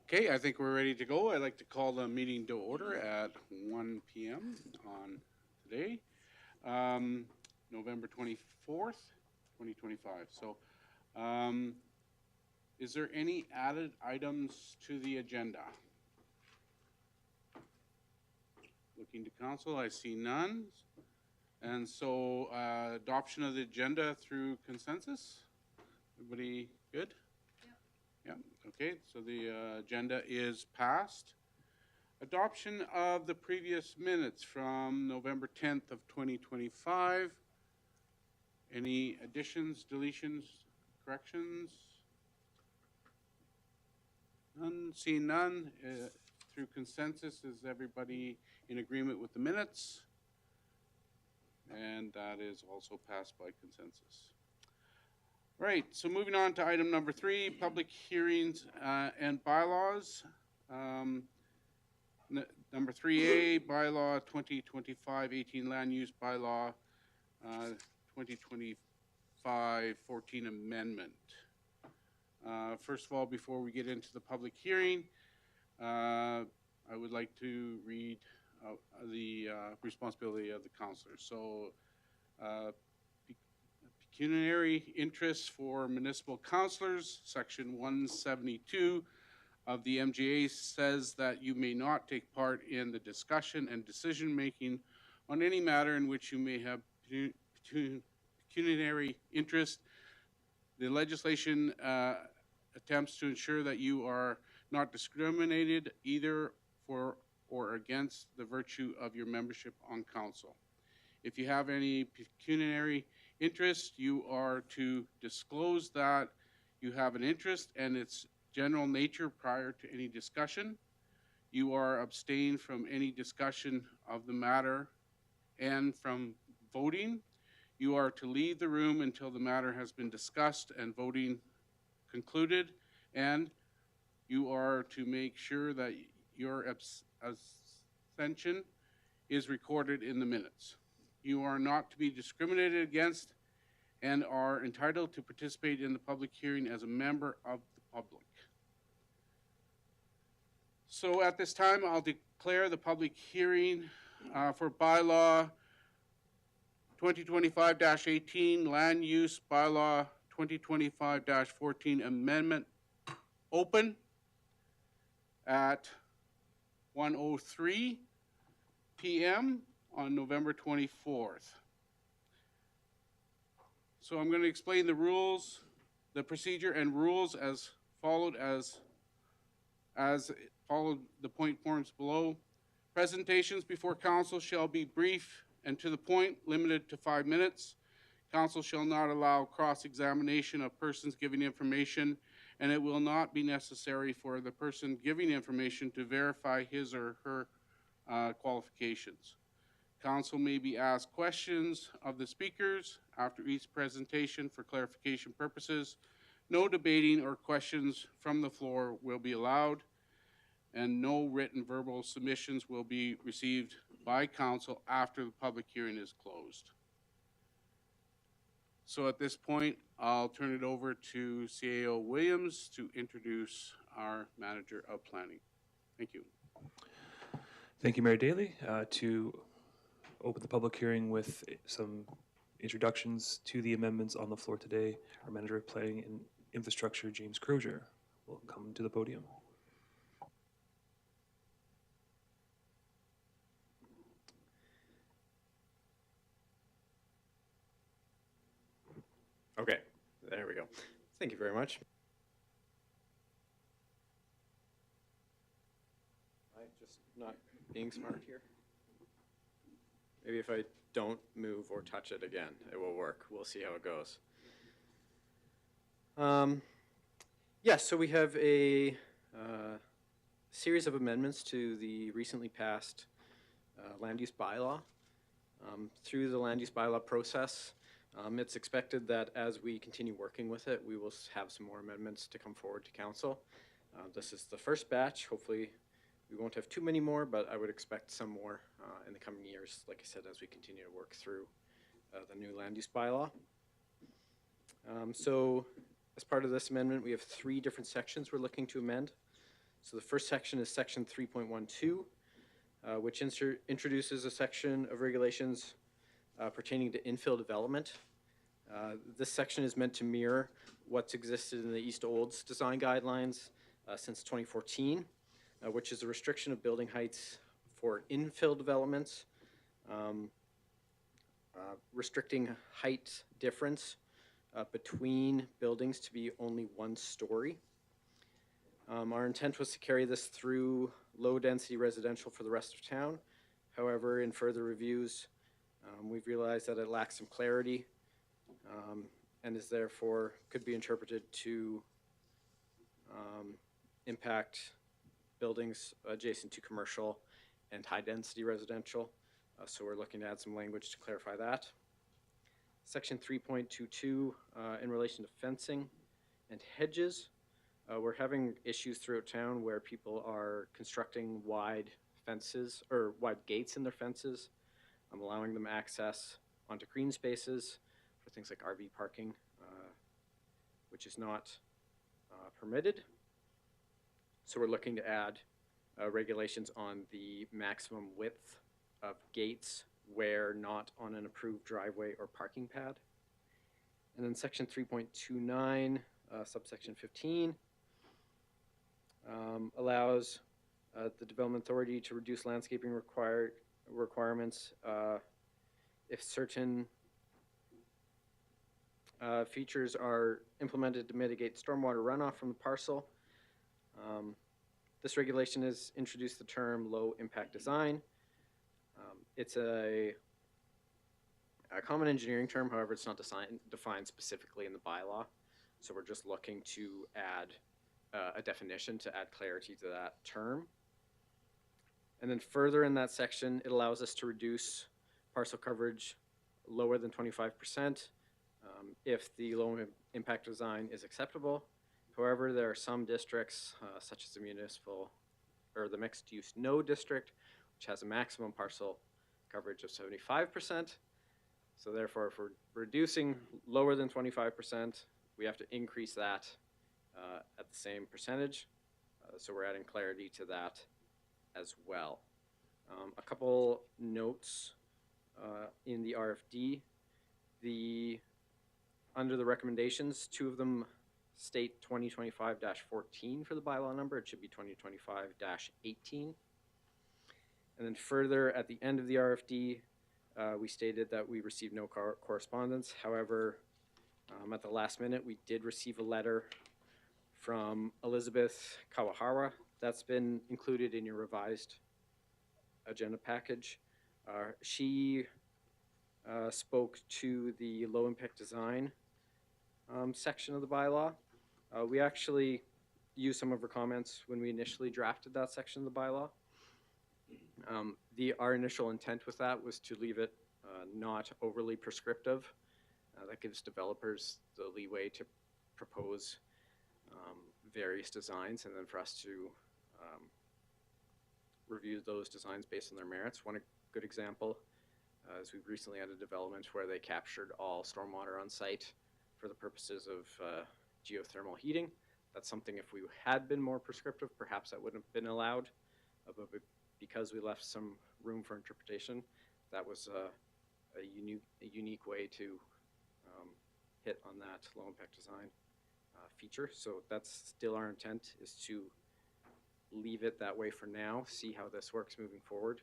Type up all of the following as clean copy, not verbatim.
Okay, I think we're ready to go. I'd like to call the meeting to order at 1 p.m. on today, um, November 24th, 2025. Um, is there any added items to the agenda? Looking to council, I see none. And so, adoption of the agenda through consensus? Everybody good? Yeah. Okay, so the agenda is passed. Adoption of the previous minutes from November 10th of 2025. Any additions, deletions, corrections? None, seeing none. Through consensus, is everybody in agreement with the minutes? And that is also passed by consensus. Right, so moving on to item number 3, public hearings and bylaws. Number 3A, bylaw 2025-18 land use bylaw 2025-14 amendment. First of all, before we get into the public hearing, I would like to read the responsibility of the councillors. So, pecuniary interests for municipal councillors, section 172 of the MGA says that you may not take part in the discussion and decision making on any matter in which you may have pecuniary interest. The legislation attempts to ensure that you are not discriminated either for or against the virtue of your membership on council. If you have any pecuniary interest, you are to disclose that you have an interest and its general nature prior to any discussion. You are abstained from any discussion of the matter and from voting. You are to leave the room until the matter has been discussed and voting concluded, and you are to make sure that your abstention is recorded in the minutes. You are not to be discriminated against and are entitled to participate in the public hearing as a member of the public. So at this time, I'll declare the public hearing for bylaw 2025-18 land use bylaw 2025-14 amendment open at 1:03 p.m. on November 24th. So I'm going to explain the rules, the procedure and rules as followed the point forms below. Presentations before council shall be brief and to the point, limited to 5 minutes. Council shall not allow cross-examination of persons giving information, and it will not be necessary for the person giving information to verify his or her qualifications. Council may be asked questions of the speakers after each presentation for clarification purposes. No debating or questions from the floor will be allowed, and no written verbal submissions will be received by council after the public hearing is closed. So at this point, I'll turn it over to CAO Williams to introduce our Manager of Planning. Thank you. Thank you, Mayor Daly. To open the public hearing with some introductions to the amendments on the floor today, our Manager of Planning and Infrastructure, James Crozier, will come to the podium. Okay, there we go. Thank you very much. I'm just not being smart here. Maybe if I don't move or touch it again, it will work. We'll see how it goes. Yes, so we have a series of amendments to the recently passed land use bylaw. Through the land use bylaw process, it's expected that as we continue working with it, we will have some more amendments to come forward to council. This is the first batch. Hopefully we won't have too many more, but I would expect some more in the coming years, like I said, as we continue to work through the new land use bylaw. So as part of this amendment, we have 3 different sections we're looking to amend. So the first section is section 3.12, which introduces a section of regulations pertaining to infill development. This section is meant to mirror what's existed in the East Olds design guidelines since 2014, which is a restriction of building heights for infill developments, restricting height difference between buildings to be only 1 story. Our intent was to carry this through low-density residential for the rest of town. However, in further reviews, we've realized that it lacks some clarity and is therefore could be interpreted to impact buildings adjacent to commercial and high-density residential. So we're looking to add some language to clarify that. Section 3.22, in relation to fencing and hedges, we're having issues throughout town where people are constructing wide fences or wide gates in their fences, allowing them access onto green spaces for things like RV parking, which is not permitted. So we're looking to add regulations on the maximum width of gates where not on an approved driveway or parking pad. And then section 3.29, subsection 15, allows the Development Authority to reduce landscaping requirements if certain features are implemented to mitigate stormwater runoff from the parcel. This regulation has introduced the term low impact design. It's a common engineering term, however, it's not defined specifically in the bylaw. So we're just looking to add a definition to add clarity to that term. And then further in that section, it allows us to reduce parcel coverage lower than 25% if the low impact design is acceptable. However, there are some districts, such as the municipal or the mixed use node district, which has a maximum parcel coverage of 75%. So therefore, if we're reducing lower than 25%, we have to increase that at the same percentage. So we're adding clarity to that as well. A couple notes in the RFD. Under the recommendations, 2 of them state 2025-14 for the bylaw number. It should be 2025-18. And then further, at the end of the RFD, we stated that we received no correspondence. However, at the last minute, we did receive a letter from Elizabeth Kawahara. That's been included in your revised agenda package. She spoke to the low impact design section of the bylaw. We actually used some of her comments when we initially drafted that section of the bylaw. Our initial intent with that was to leave it not overly prescriptive. That gives developers the leeway to propose various designs and then for us to review those designs based on their merits. One good example is we recently had a development where they captured all stormwater on site for the purposes of geothermal heating. That's something if we had been more prescriptive, perhaps that wouldn't have been allowed. But because we left some room for interpretation, that was a unique way to hit on that low impact design feature. So that's still our intent, is to leave it that way for now, see how this works moving forward.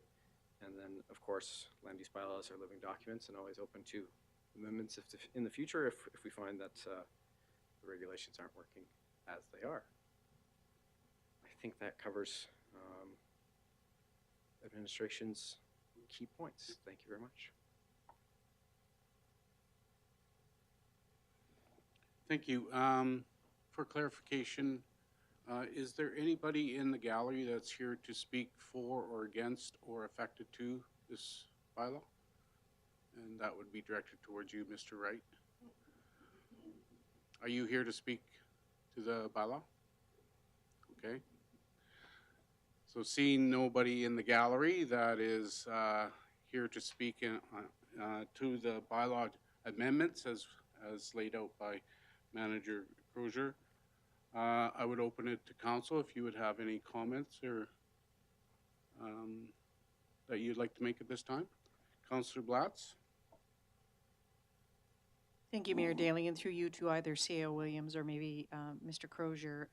And then, of course, land use bylaws are living documents and always open to amendments in the future if we find that the regulations aren't working as they are. I think that covers administration's key points. Thank you very much. Thank you. For clarification, is there anybody in the gallery that's here to speak for or against or affected to this bylaw? And that would be directed towards you, Mr. Wright. Are you here to speak to the bylaw? Okay. So seeing nobody in the gallery that is here to speak to the bylaw amendments as laid out by Manager Crozier, I would open it to council if you would have any comments or that you'd like to make at this time. Councillor Blatz? Thank you, Mayor Daly, and through you to either C.A.O. Williams or maybe Mr. Crozier.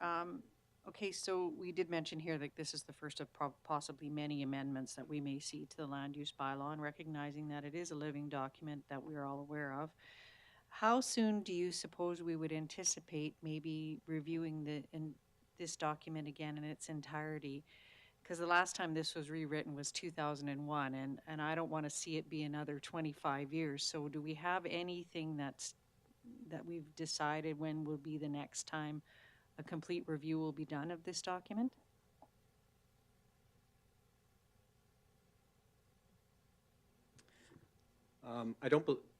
Okay, so we did mention here that this is the first of possibly many amendments that we may see to the land use bylaw, and recognizing that it is a living document that we're all aware of. How soon do you suppose we would anticipate maybe reviewing this document again in its entirety? Because the last time this was rewritten was 2001, and I don't want to see it be another 25 years. So do we have anything that we've decided when will be the next time a complete review will be done of this document?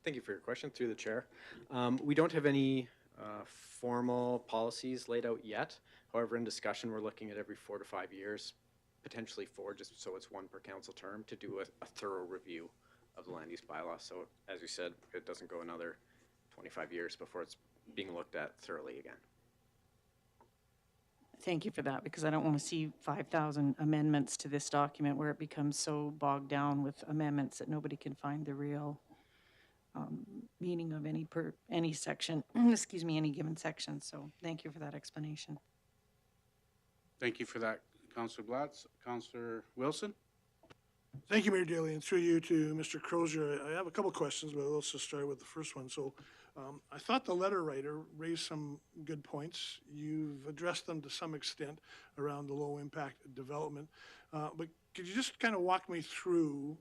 Thank you for your question through the chair. We don't have any formal policies laid out yet. However, in discussion, we're looking at every 4 to 5 years, potentially 4, just so it's one per council term, to do a thorough review of the land use bylaw. So as you said, it doesn't go another 25 years before it's being looked at thoroughly again. Thank you for that, because I don't want to see 5,000 amendments to this document where it becomes so bogged down with amendments that nobody can find the real meaning of any section, excuse me, any given section. So thank you for that explanation. Thank you for that, Councillor Blatz. Councillor Wilson? Thank you, Mayor Daly, and through you to Mr. Crozier. I have a couple questions, but let's just start with the first one. So I thought the letter writer raised some good points. You've addressed them to some extent around the low impact development. But could you just kind of walk me through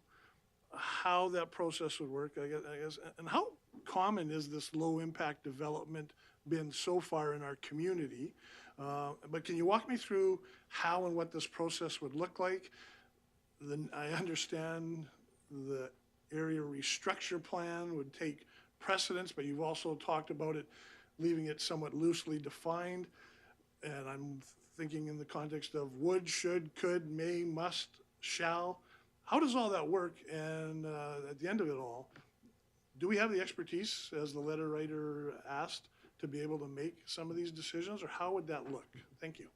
how that process would work, I guess, and how common is this low impact development been so far in our community? But can you walk me through how and what this process would look like? Then I understand the area restructure plan would take precedence, but you've also talked about it, leaving it somewhat loosely defined. And I'm thinking in the context of would, should, could, may, must, shall. How does all that work? And at the end of it all, do we have the expertise, as the letter writer asked, to be able to make some of these decisions, or how would that look? Thank you.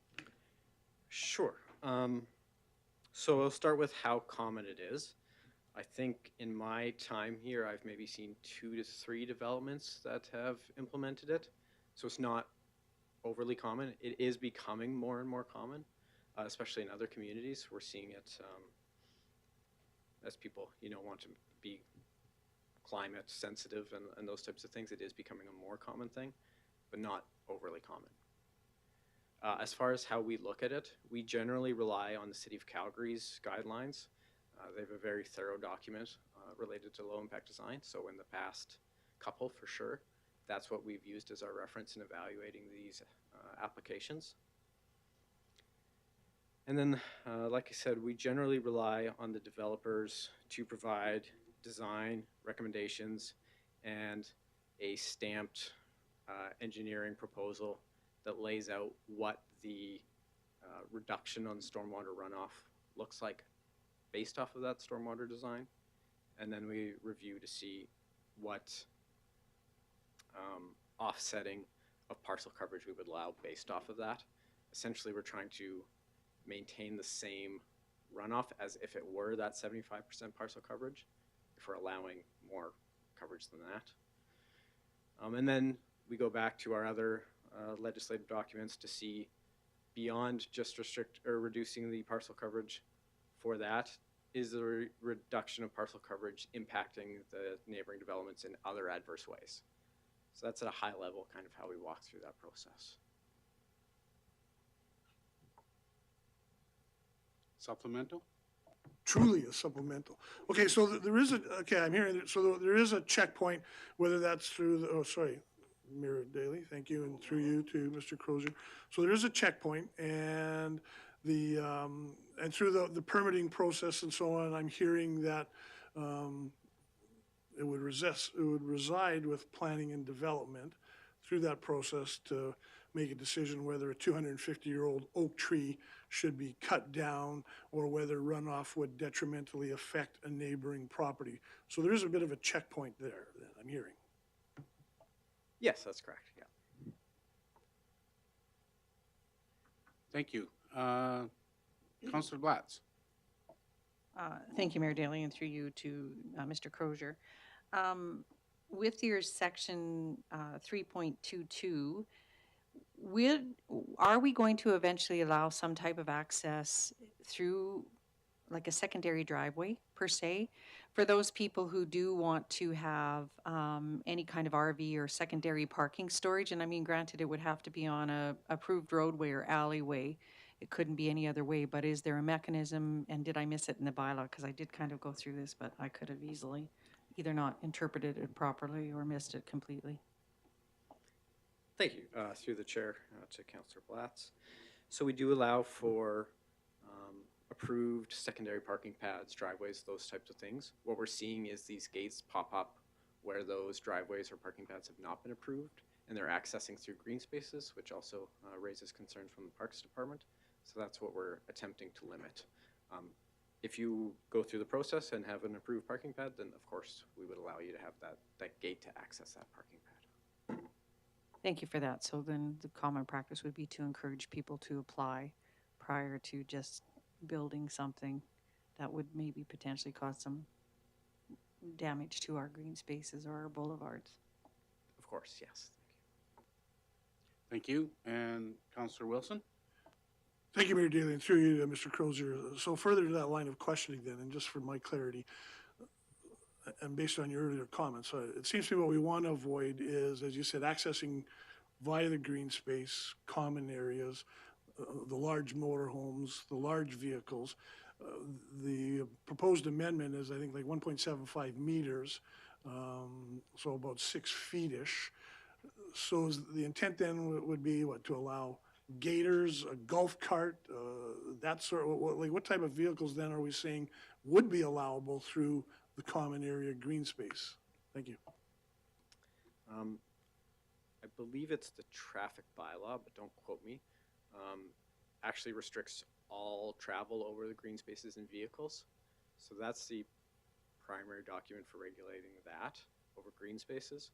Sure. So I'll start with how common it is. I think in my time here, I've maybe seen 2 to 3 developments that have implemented it. So it's not overly common. It is becoming more and more common, especially in other communities. We're seeing it as people, want to be climate sensitive and those types of things. It is becoming a more common thing, but not overly common. As far as how we look at it, we generally rely on the City of Calgary's guidelines. They have a very thorough document related to low impact design. So in the past couple, for sure, that's what we've used as our reference in evaluating these applications. And then, like I said, we generally rely on the developers to provide design recommendations and a stamped engineering proposal that lays out what the reduction on stormwater runoff looks like based off of that stormwater design. And then we review to see what offsetting of parcel coverage we would allow based off of that. Essentially, we're trying to maintain the same runoff as if it were that 75% parcel coverage, if we're allowing more coverage than that. And then we go back to our other legislative documents to see beyond just reducing the parcel coverage for that, is the reduction of parcel coverage impacting the neighboring developments in other adverse ways. So that's at a high level kind of how we walk through that process. Supplemental? Truly a supplemental. Okay, so there is I'm hearing, so there is a checkpoint, whether that's through the, Mayor Daly, thank you, and through you to Mr. Crozier. So there is a checkpoint, and and through the permitting process and so on, I'm hearing that it would reside with planning and development through that process to make a decision whether a 250-year-old oak tree should be cut down or whether runoff would detrimentally affect a neighboring property. So there is a bit of a checkpoint there that I'm hearing. Yes, that's correct, yeah. Thank you. Councillor Blatz. Thank you, Mayor Daly, and through you to Mr. Crozier. With your section 3.22, are we going to eventually allow some type of access through like a secondary driveway per se for those people who do want to have any kind of RV or secondary parking storage? And I mean, granted, it would have to be on a approved roadway or alleyway. It couldn't be any other way, but is there a mechanism, and did I miss it in the bylaw? Because I did kind of go through this, but I could have easily either not interpreted it properly or missed it completely. Thank you. Through the chair to Councillor Blatz. So we do allow for approved secondary parking pads, driveways, those types of things. What we're seeing is these gates pop up where those driveways or parking pads have not been approved, and they're accessing through green spaces, which also raises concern from the Parks Department. So that's what we're attempting to limit. If you go through the process and have an approved parking pad, then of course we would allow you to have that gate to access that parking pad. Thank you for that. So then the common practice would be to encourage people to apply prior to just building something that would maybe potentially cause some damage to our green spaces or our boulevards. Of course, yes. Thank you. And Councillor Wilson. Thank you, Mayor Daly, and through you to Mr. Crozier. So further to that line of questioning then, and just for my clarity, and based on your earlier comments, it seems to me what we want to avoid is, as you said, accessing via the green space, common areas, the large motorhomes, the large vehicles. The proposed amendment is, I think, like 1.75 meters, so about 6 feet-ish. So the intent then would be what, to allow gators, a golf cart, that sort of, what type of vehicles then are we saying would be allowable through the common area green space? Thank you. I believe it's the traffic bylaw, but don't quote me, actually restricts all travel over the green spaces and vehicles. So that's the primary document for regulating that over green spaces.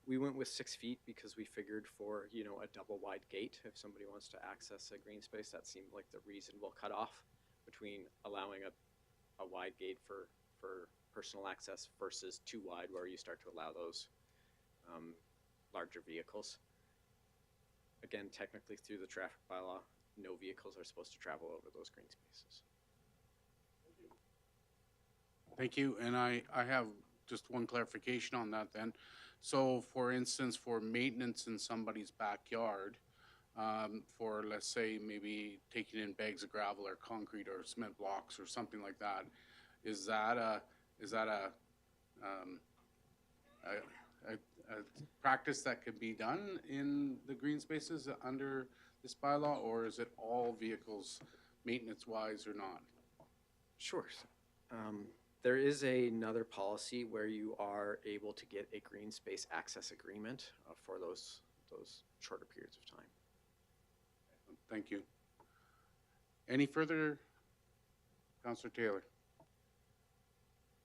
We went with 6 feet because we figured for, you know, a double wide gate, if somebody wants to access a green space, that seemed like the reasonable cutoff between allowing a wide gate for personal access versus too wide where you start to allow those larger vehicles. Again, technically through the traffic bylaw, no vehicles are supposed to travel over those green spaces. Thank you. And I have just one clarification on that then. So for instance, for maintenance in somebody's backyard, for let's say maybe taking in bags of gravel or concrete or cement blocks or something like that, is that a practice that can be done in the green spaces under this bylaw, or is it all vehicles maintenance wise or not? Sure. There is another policy where you are able to get a green space access agreement for those shorter periods of time. Thank you. Any further? Councillor Taylor.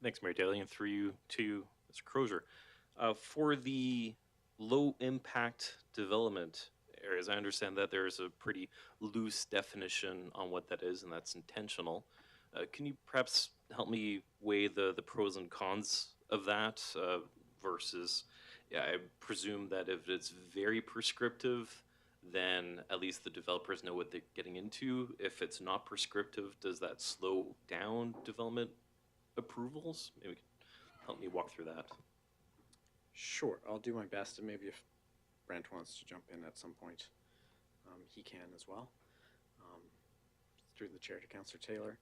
Thanks, Mayor Daly, and through you to Mr. Crozier. For the low impact development areas, I understand that there is a pretty loose definition on what that is, and that's intentional. Can you perhaps help me weigh the pros and cons of that versus, yeah, I presume that if it's very prescriptive, then at least the developers know what they're getting into. If it's not prescriptive, does that slow down development approvals? Maybe help me walk through that. Sure, I'll do my best, and maybe if Brent wants to jump in at some point, he can as well. Through the chair to Councillor Taylor.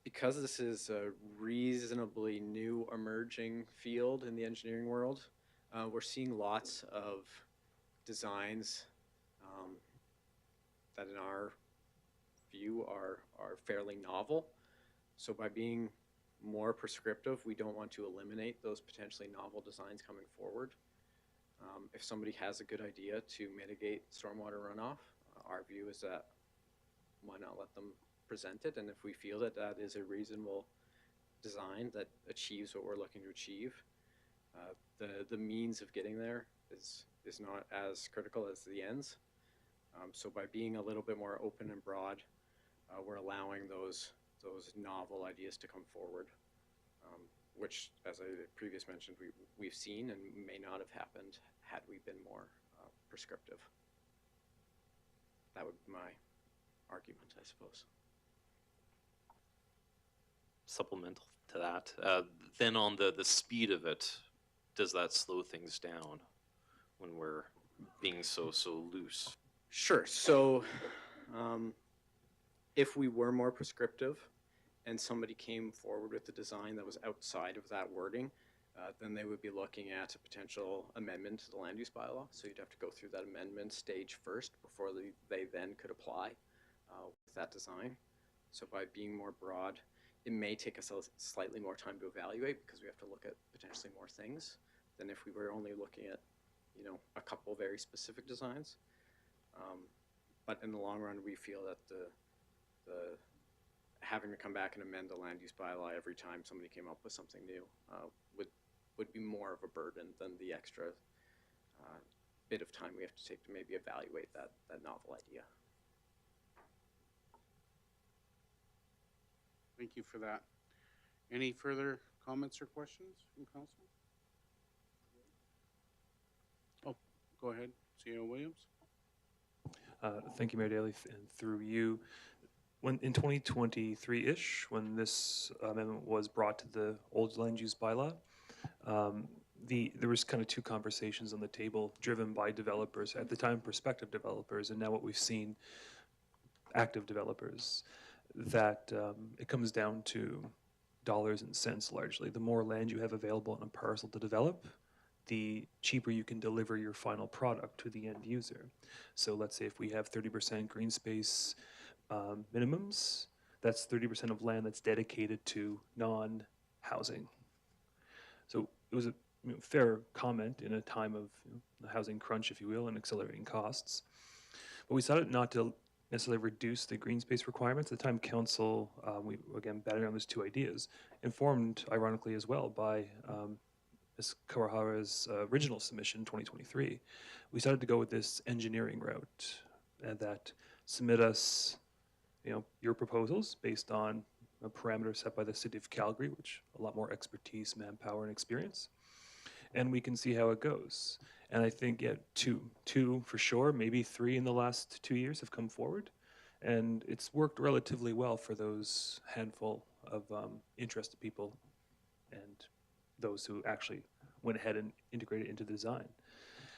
Because this is a reasonably new emerging field in the engineering world, we're seeing lots of designs that in our view are fairly novel. So by being more prescriptive, we don't want to eliminate those potentially novel designs coming forward. If somebody has a good idea to mitigate stormwater runoff, our view is that why not let them present it? And if we feel that that is a reasonable design that achieves what we're looking to achieve, The means of getting there is not as critical as the ends. So by being a little bit more open and broad, we're allowing those novel ideas to come forward, which, as I previously mentioned, we've seen and may not have happened had we been more prescriptive. That would be my argument, I suppose. Supplemental to that, then on the speed of it, does that slow things down when we're being so loose? Sure. So, if we were more prescriptive and somebody came forward with a design that was outside of that wording, then they would be looking at a potential amendment to the land use bylaw. So you'd have to go through that amendment stage first before they then could apply with that design. So by being more broad, it may take us slightly more time to evaluate because we have to look at potentially more things than if we were only looking at, you know, a couple very specific designs. But in the long run, we feel that the having to come back and amend the land use bylaw every time somebody came up with something new would be more of a burden than the extra bit of time we have to take to maybe evaluate that novel idea. Thank you for that. Any further comments or questions from council? Oh, go ahead, CEO Williams. Thank you, Mayor Daley, and through you. When in 2023-ish, when this amendment was brought to the old land use bylaw, there was kind of two conversations on the table driven by developers, at the time prospective developers, and now what we've seen, active developers, that it comes down to dollars and cents largely. The more land you have available on a parcel to develop, the cheaper you can deliver your final product to the end user. So let's say if we have 30% green space minimums, that's 30% of land that's dedicated to non-housing. So it was a fair comment in a time of the housing crunch, if you will, and accelerating costs. But we decided not to necessarily reduce the green space requirements. At the time, council, we again batted around those two ideas, informed ironically as well by Ms. Kawahara's original submission in 2023. We decided to go with this engineering route, and that submit us, your proposals based on a parameter set by the City of Calgary, which a lot more expertise, manpower, and experience, and we can see how it goes. And I think two for sure, maybe three in the last 2 years have come forward, and it's worked relatively well for those handful of interested people and those who actually went ahead and integrated into the design.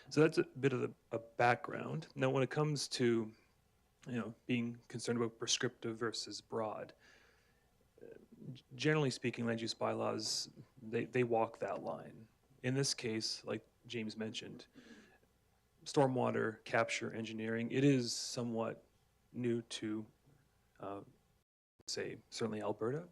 So that's a bit of a background. Now, when it comes to being concerned about prescriptive versus broad, generally speaking, land use bylaws, they walk that line. In this case, like James mentioned, stormwater capture engineering, it is somewhat new to, say, certainly Alberta.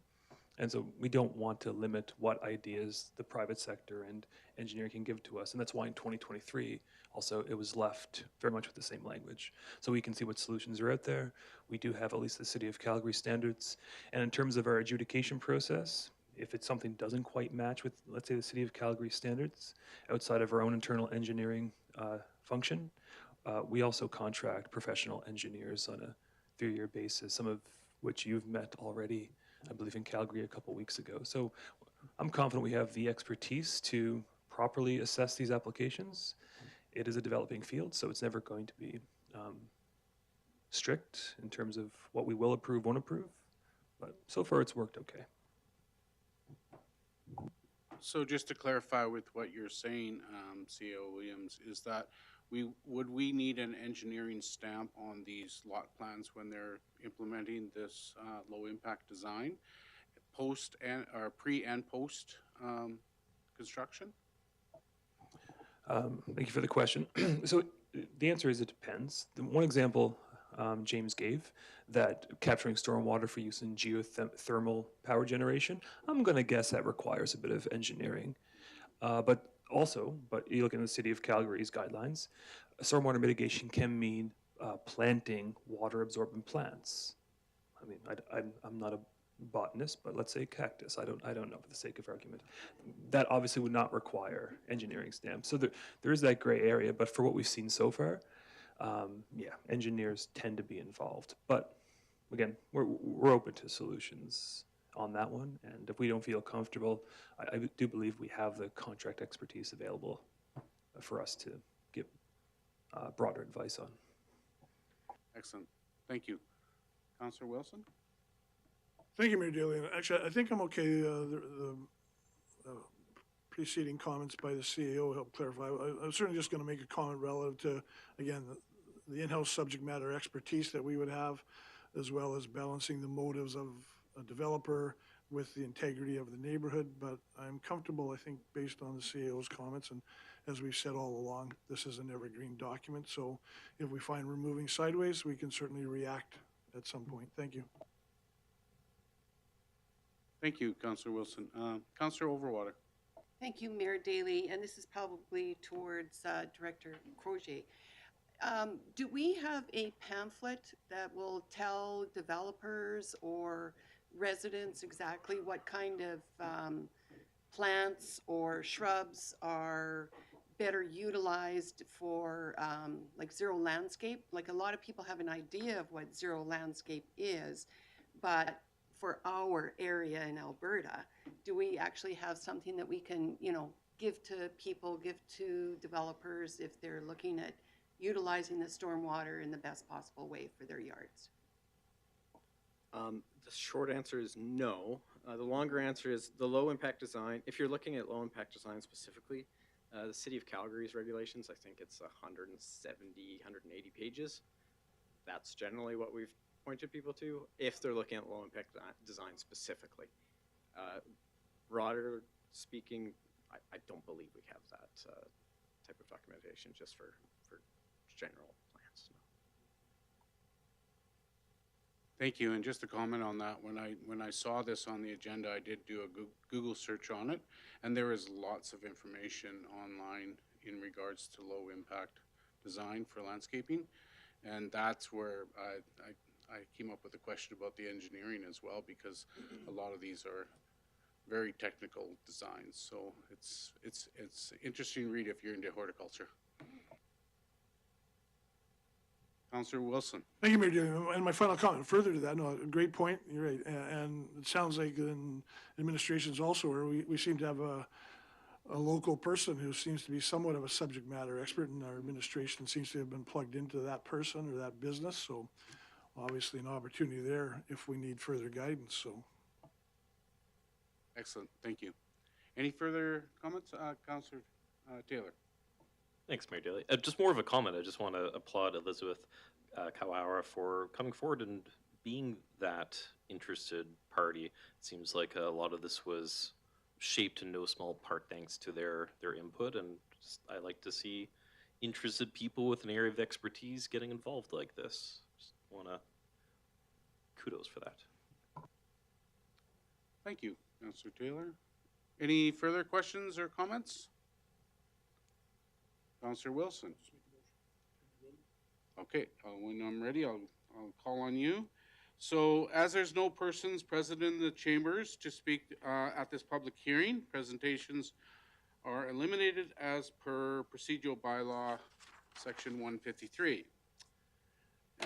And so we don't want to limit what ideas the private sector and engineering can give to us. And that's why in 2023, also, it was left very much with the same language. So we can see what solutions are out there. We do have at least the City of Calgary standards. And in terms of our adjudication process, if it's something doesn't quite match with, let's say, the City of Calgary standards, outside of our own internal engineering function, we also contract professional engineers on a 3-year basis, some of which you've met already, I believe, in Calgary a couple weeks ago. So I'm confident we have the expertise to properly assess these applications. It is a developing field, so it's never going to be strict in terms of what we will approve, won't approve. But so far, it's worked okay. So just to clarify with what you're saying, CEO Williams, is that would we need an engineering stamp on these lot plans when they're implementing this low impact design, pre and post construction? Thank you for the question. So the answer is it depends. The one example James gave, that capturing stormwater for use in geothermal power generation, I'm going to guess that requires a bit of engineering. But you look in the City of Calgary's guidelines, stormwater mitigation can mean planting water absorbent plants. I mean, I'm not a botanist, but let's say cactus. I don't know for the sake of argument. That obviously would not require engineering stamps. So there is that gray area, but for what we've seen so far, yeah, engineers tend to be involved. But again, we're open to solutions on that one. And if we don't feel comfortable, I do believe we have the contract expertise available for us to give broader advice on. Excellent. Thank you. Councillor Wilson? Thank you, Mayor Daley. And actually, I think I'm okay. The preceding comments by the CAO helped clarify. I'm certainly just going to make a comment relative to, again, the in-house subject matter expertise that we would have, as well as balancing the motives of a developer with the integrity of the neighborhood. But I'm comfortable, I think, based on the CAO's comments, and as we've said all along, this is an evergreen document. So if we find we're moving sideways, we can certainly react at some point. Thank you. Thank you, Councillor Wilson. Councillor Overwater? Thank you, Mayor Daley, and this is probably towards Director Crozier. Do we have a pamphlet that will tell developers or residents exactly what kind of plants or shrubs are better utilized for like zero landscape? Like, a lot of people have an idea of what zero landscape is, but for our area in Alberta, do we actually have something that we can, you know, give to people, give to developers if they're looking at utilizing the stormwater in the best possible way for their yards? The short answer is no. The longer answer is the low impact design. If you're looking at low impact design specifically, the City of Calgary's regulations, I think it's 170, 180 pages. That's generally what we've pointed people to if they're looking at low impact design specifically. Broader speaking, I don't believe we have that type of documentation just for general plans. No. Thank you. And just to comment on that, when I saw this on the agenda, I did do a Google search on it, and there is lots of information online in regards to low impact design for landscaping, and that's where I came up with a question about the engineering as well, because a lot of these are very technical designs. So it's interesting read if you're into horticulture. Councillor Wilson. Thank you, Mayor Daley. And my final comment, further to that, no, great point, you're right. And it sounds like in administrations also where we seem to have a local person who seems to be somewhat of a subject matter expert, and our administration seems to have been plugged into that person or that business. So obviously an opportunity there if we need further guidance. So. Excellent. Thank you. Any further comments, Councillor Taylor? Thanks, Mayor Daley. Just more of a comment. I just want to applaud Elizabeth Kawara for coming forward and being that interested party. It seems like a lot of this was shaped in no small part thanks to their input, and I like to see interested people with an area of expertise getting involved like this. Just want to kudos for that. Thank you, Councillor Taylor. Any further questions or comments? Councillor Wilson. Okay, when I'm ready, I'll call on you. So as there's no persons present in the chambers to speak at this public hearing, presentations are eliminated as per procedural bylaw section 153.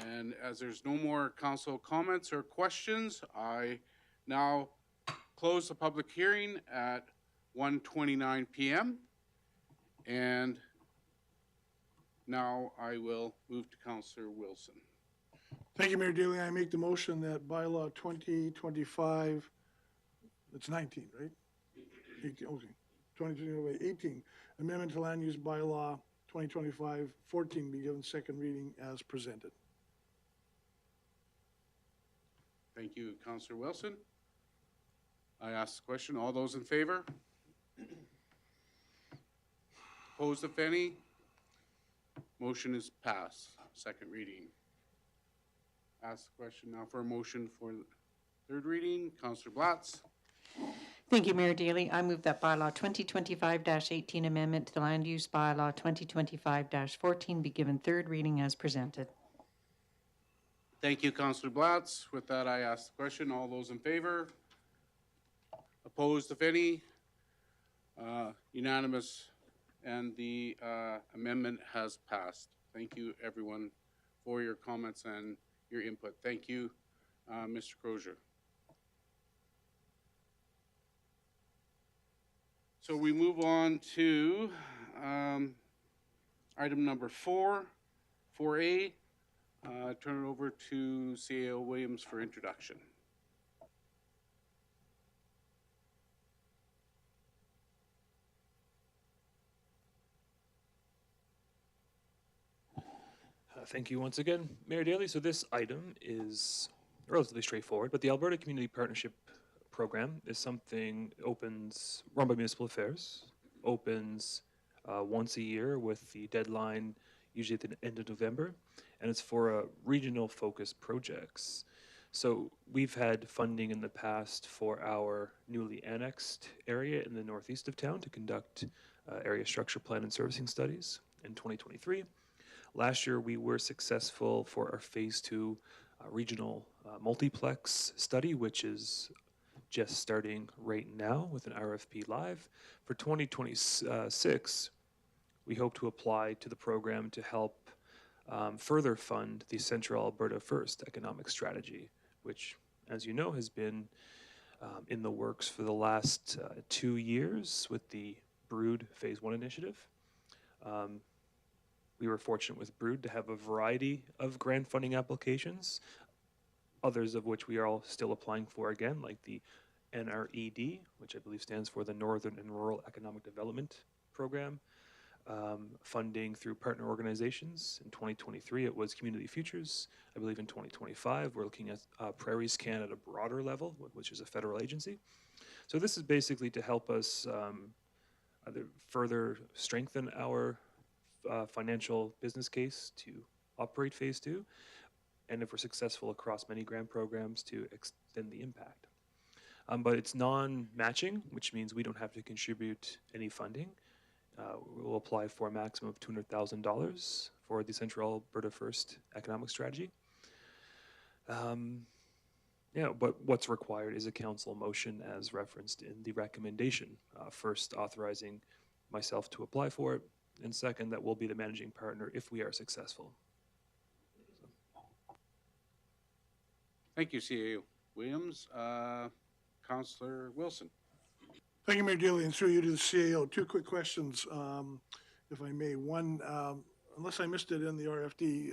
And as there's no more council comments or questions, I now close the public hearing at 1:29 p.m. And now I will move to Councillor Wilson. Thank you, Mayor Daley. I make the motion that bylaw 2025, it's 19, right? 18, okay. 2025, 18, amendment to land use bylaw 2025-14 be given second reading as presented. Thank you, Councillor Wilson. I ask the question. All those in favor? Opposed, if any? Motion is passed. Second reading. Ask the question now for a motion for third reading. Councillor Blatz. Thank you, Mayor Daley. I move that bylaw 2025-18 amendment to the land use bylaw 2025-14 be given third reading as presented. Thank you, Councillor Blatz. With that, I ask the question. All those in favor? Opposed, if any? Unanimous, and the amendment has passed. Thank you, everyone, for your comments and your input. Thank you, Mr. Crozier. So we move on to item number 4A. Turn it over to CAO Williams for introduction. Thank you once again, Mayor Daley. So this item is relatively straightforward, but the Alberta Community Partnership Program is something run by Municipal Affairs, opens once a year with the deadline usually at the end of November, and it's for regional focused projects. So we've had funding in the past for our newly annexed area in the northeast of town to conduct area structure plan and servicing studies in 2023. Last year, we were successful for our Phase 2 regional multiplex study, which is just starting right now with an RFP live. For 2026, we hope to apply to the program to help further fund the Central Alberta First economic strategy, which, as you know, has been in the works for the last 2 years with the Brood Phase 1 initiative. We were fortunate with Brood to have a variety of grant funding applications, others of which we are all still applying for again, like the NRED, which I believe stands for the Northern and Rural Economic Development Program, funding through partner organizations. In 2023, it was Community Futures. I believe in 2025, we're looking at Prairie Scan at a broader level, which is a federal agency. So this is basically to help us either further strengthen our financial business case to operate Phase 2, and if we're successful across many grant programs, to extend the impact. But it's non-matching, which means we don't have to contribute any funding. We'll apply for a maximum of $200,000 for the Central Alberta First economic strategy. But what's required is a council motion as referenced in the recommendation. First, authorizing myself to apply for it, and second, that we'll be the managing partner if we are successful. Thank you, CAO Williams. Councillor Wilson. Thank you, Mayor Daley, and through you to the CAO. 2 quick questions, if I may. One, unless I missed it in the RFD,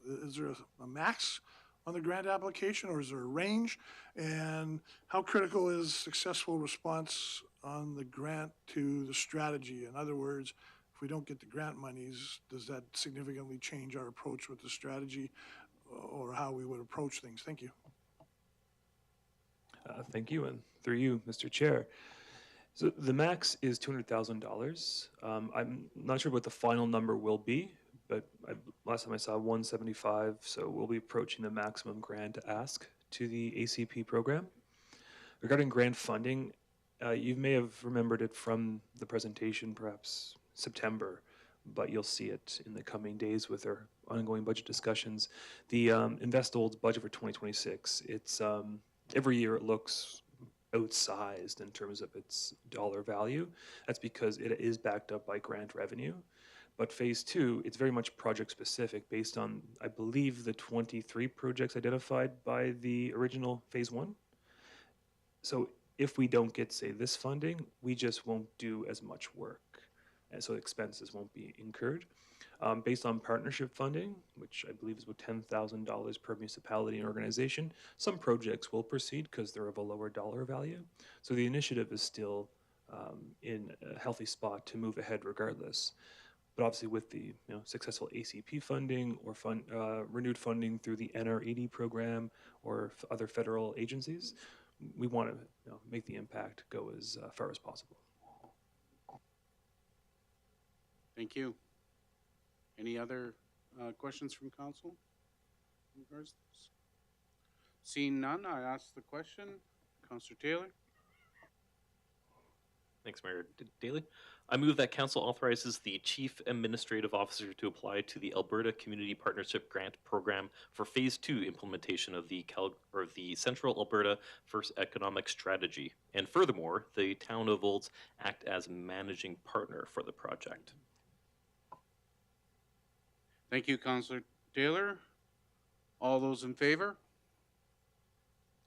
is there a max on the grant application, or is there a range? And how critical is successful response on the grant to the strategy? In other words, if we don't get the grant monies, does that significantly change our approach with the strategy or how we would approach things? Thank you. Thank you, and through you, Mr. Chair. So the max is $200,000. I'm not sure what the final number will be, but last time I saw 175, so we'll be approaching the maximum grant ask to the ACP program. Regarding grant funding, you may have remembered it from the presentation, perhaps September, but you'll see it in the coming days with our ongoing budget discussions. The InvestOld's budget for 2026, it's every year it looks outsized in terms of its dollar value. That's because it is backed up by grant revenue. But Phase 2, it's very much project specific based on, I believe, the 23 projects identified by the original Phase 1. So if we don't get, say, this funding, we just won't do as much work. And so expenses won't be incurred. Based on partnership funding, which I believe is about $10,000 per municipality and organization, some projects will proceed because they're of a lower dollar value. So the initiative is still in a healthy spot to move ahead regardless. But obviously with the successful ACP funding or renewed funding through the NRED program or other federal agencies, we want to make the impact go as far as possible. Thank you. Any other questions from council in regards to this? Seeing none, I ask the question. Councillor Taylor. Thanks, Mayor Daley. I move that council authorizes the chief administrative officer to apply to the Alberta Community Partnership Grant Program for Phase 2 implementation of the Central Alberta First Economic Strategy. And furthermore, the town of Olds act as managing partner for the project. Thank you, Councillor Taylor. All those in favor?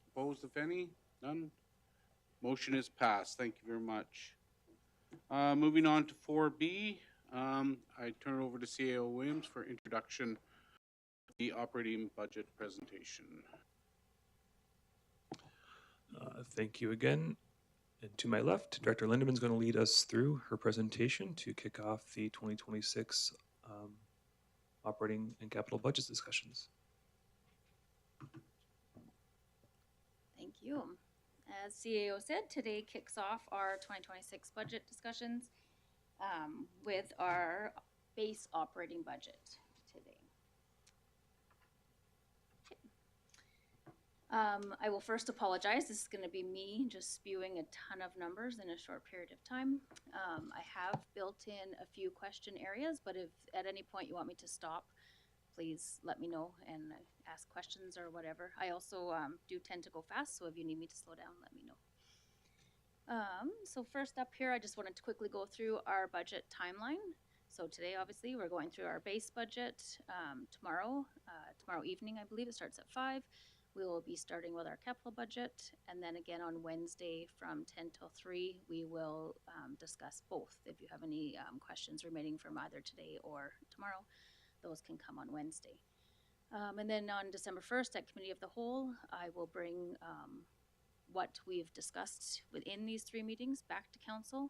Opposed, if any? None? Motion is passed. Thank you very much. Moving on to 4B, I turn it over to CAO Williams for introduction of the operating budget presentation. Thank you again. And to my left, Director Lindeman is going to lead us through her presentation to kick off the 2026 operating and capital budget discussions. Thank you. As CAO said, today kicks off our 2026 budget discussions with our base operating budget today. Okay. I will first apologize. This is going to be me just spewing a ton of numbers in a short period of time. I have built in a few question areas, but if at any point you want me to stop, please let me know and ask questions or whatever. I also do tend to go fast, so if you need me to slow down, let me know. So first up here, I just wanted to quickly go through our budget timeline. So today, obviously, we're going through our base budget. Tomorrow evening, I believe it starts at 5. We will be starting with our capital budget, and then again on Wednesday from 10 till 3, we will discuss both. If you have any questions remaining from either today or tomorrow, those can come on Wednesday. And then on December 1st at Committee of the Whole, I will bring what we've discussed within these 3 meetings back to Council.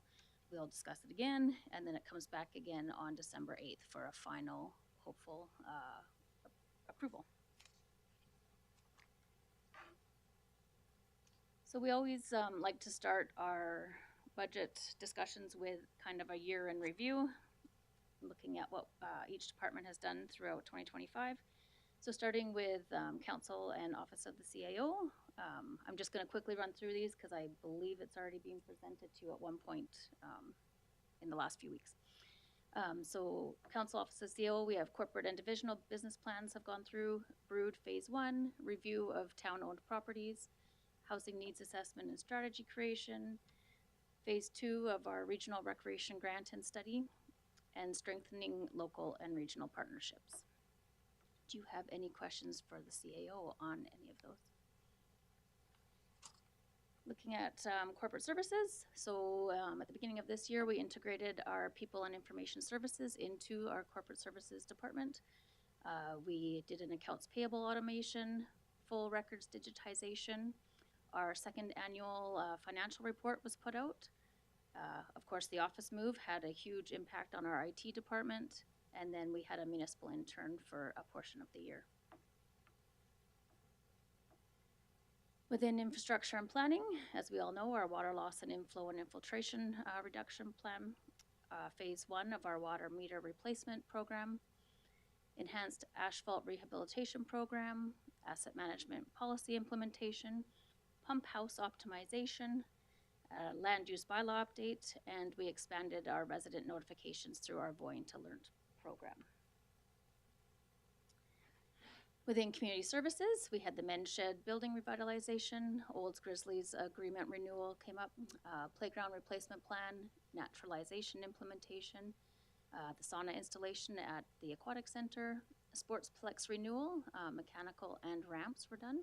We'll discuss it again, and then it comes back again on December 8th for a final, hopeful approval. So we always like to start our budget discussions with kind of a year in review, looking at what each department has done throughout 2025. So starting with Council and Office of the CAO, I'm just going to quickly run through these because I believe it's already been presented to you at one point in the last few weeks. So Council Office of CAO, we have corporate and divisional business plans have gone through, Brood Phase 1, review of town-owned properties, housing needs assessment and strategy creation, Phase 2 of our regional recreation grant and study, and strengthening local and regional partnerships. Do you have any questions for the CAO on any of those? Looking at corporate services, so at the beginning of this year, we integrated our people and information services into our corporate services department. We did an accounts payable automation, full records digitization. Our second annual financial report was put out. Of course, the office move had a huge impact on our IT department, and then we had a municipal intern for a portion of the year. Within infrastructure and planning, as we all know, our water loss and inflow and infiltration reduction plan, Phase 1 of our water meter replacement program, enhanced asphalt rehabilitation program, asset management policy implementation, pump house optimization, land use bylaw update, and we expanded our resident notifications through our Voying to Learn program. Within community services, we had the Men's Shed building revitalization, Olds Grizzlies agreement renewal came up, playground replacement plan, naturalization implementation, the sauna installation at the Aquatic Center, Sportsplex renewal, mechanical and ramps were done,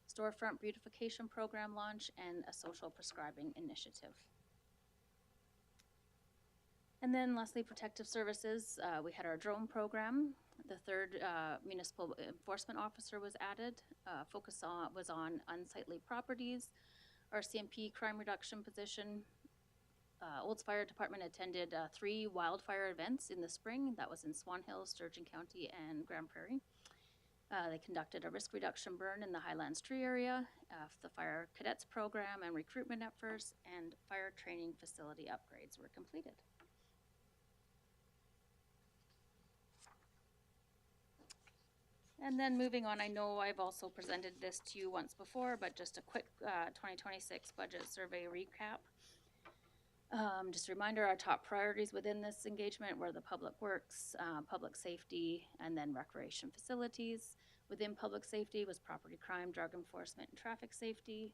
storefront beautification program launch, and a social prescribing initiative. And then lastly, protective services, we had our drone program. The third municipal enforcement officer was added. Focus was on unsightly properties. Our CMP crime reduction position. Olds Fire Department attended 3 wildfire events in the spring. That was in Swan Hills, Sturgeon County, and Grand Prairie. They conducted a risk reduction burn in the Highlands Tree area, the fire cadets program and recruitment efforts, and fire training facility upgrades were completed. And then moving on, I know I've also presented this to you once before, but just a quick 2026 budget survey recap. Just a reminder, our top priorities within this engagement were the public works, public safety, and then recreation facilities. Within public safety was property crime, drug enforcement, and traffic safety.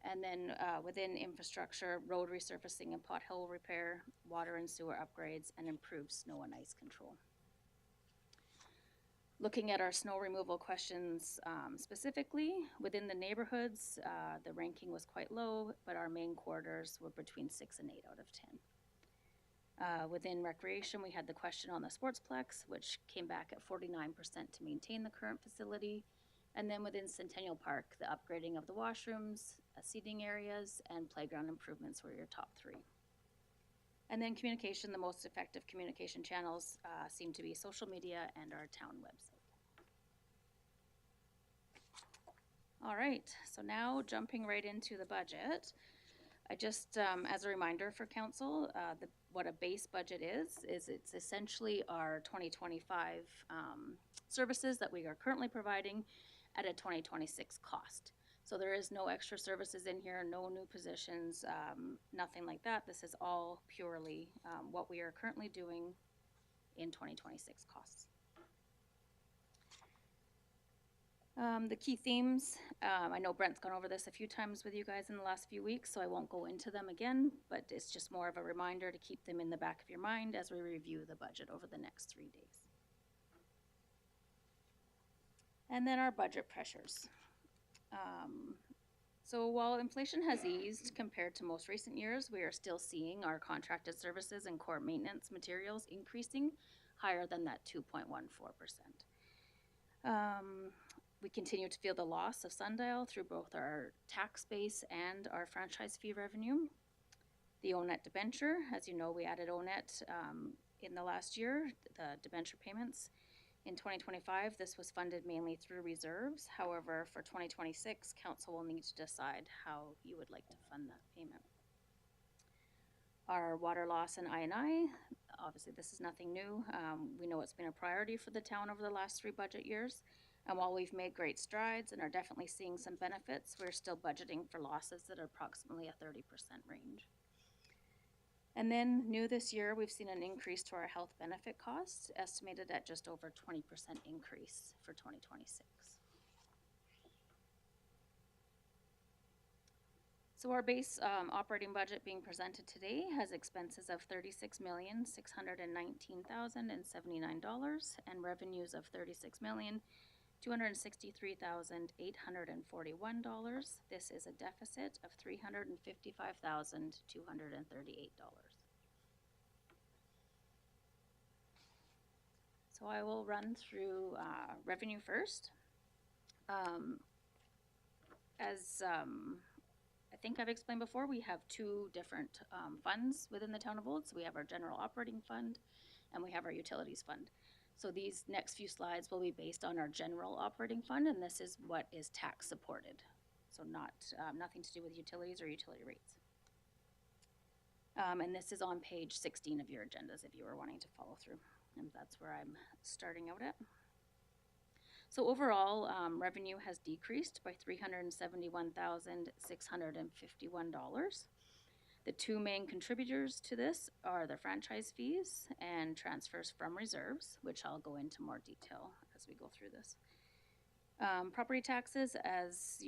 And then within infrastructure, road resurfacing and pothole repair, water and sewer upgrades, and improved snow and ice control. Looking at our snow removal questions specifically, within the neighborhoods, the ranking was quite low, but our main corridors were between 6 and 8 out of 10. Within recreation, we had the question on the sportsplex, which came back at 49% to maintain the current facility. And then within Centennial Park, the upgrading of the washrooms, seating areas, and playground improvements were your top 3. And then communication, the most effective communication channels seem to be social media and our town website. All right, so now jumping right into the budget. I just, as a reminder for council, what a base budget is it's essentially our 2025 services that we are currently providing at a 2026 cost. So there is no extra services in here, no new positions, nothing like that. This is all purely what we are currently doing in 2026 costs. The key themes, I know Brent's gone over this a few times with you guys in the last few weeks, so I won't go into them again, but it's just more of a reminder to keep them in the back of your mind as we review the budget over the next 3 days. And then our budget pressures. So while inflation has eased compared to most recent years, we are still seeing our contracted services and core maintenance materials increasing higher than that 2.14%. We continue to feel the loss of Sundial through both our tax base and our franchise fee revenue. The ONET debenture, as you know, we added ONET in the last year, the debenture payments. In 2025, this was funded mainly through reserves. However, for 2026, council will need to decide how you would like to fund that payment. Our water loss and I&I, obviously this is nothing new. We know it's been a priority for the town over the last 3 budget years. And while we've made great strides and are definitely seeing some benefits, we're still budgeting for losses that are approximately a 30% range. And then new this year, we've seen an increase to our health benefit costs, estimated at just over 20% increase for 2026. So our base operating budget being presented today has expenses of $36,619,079 and revenues of $36,263,841. This is a deficit of $355,238. So I will run through revenue first. As I think I've explained before, we have 2 different funds within the town of Olds. So we have our general operating fund and we have our utilities fund. So these next few slides will be based on our general operating fund, and this is what is tax supported. So nothing to do with utilities or utility rates. And this is on page 16 of your agendas if you were wanting to follow through. And that's where I'm starting out at. So overall, revenue has decreased by $371,651. The 2 main contributors to this are the franchise fees and transfers from reserves, which I'll go into more detail as we go through this. Property taxes, as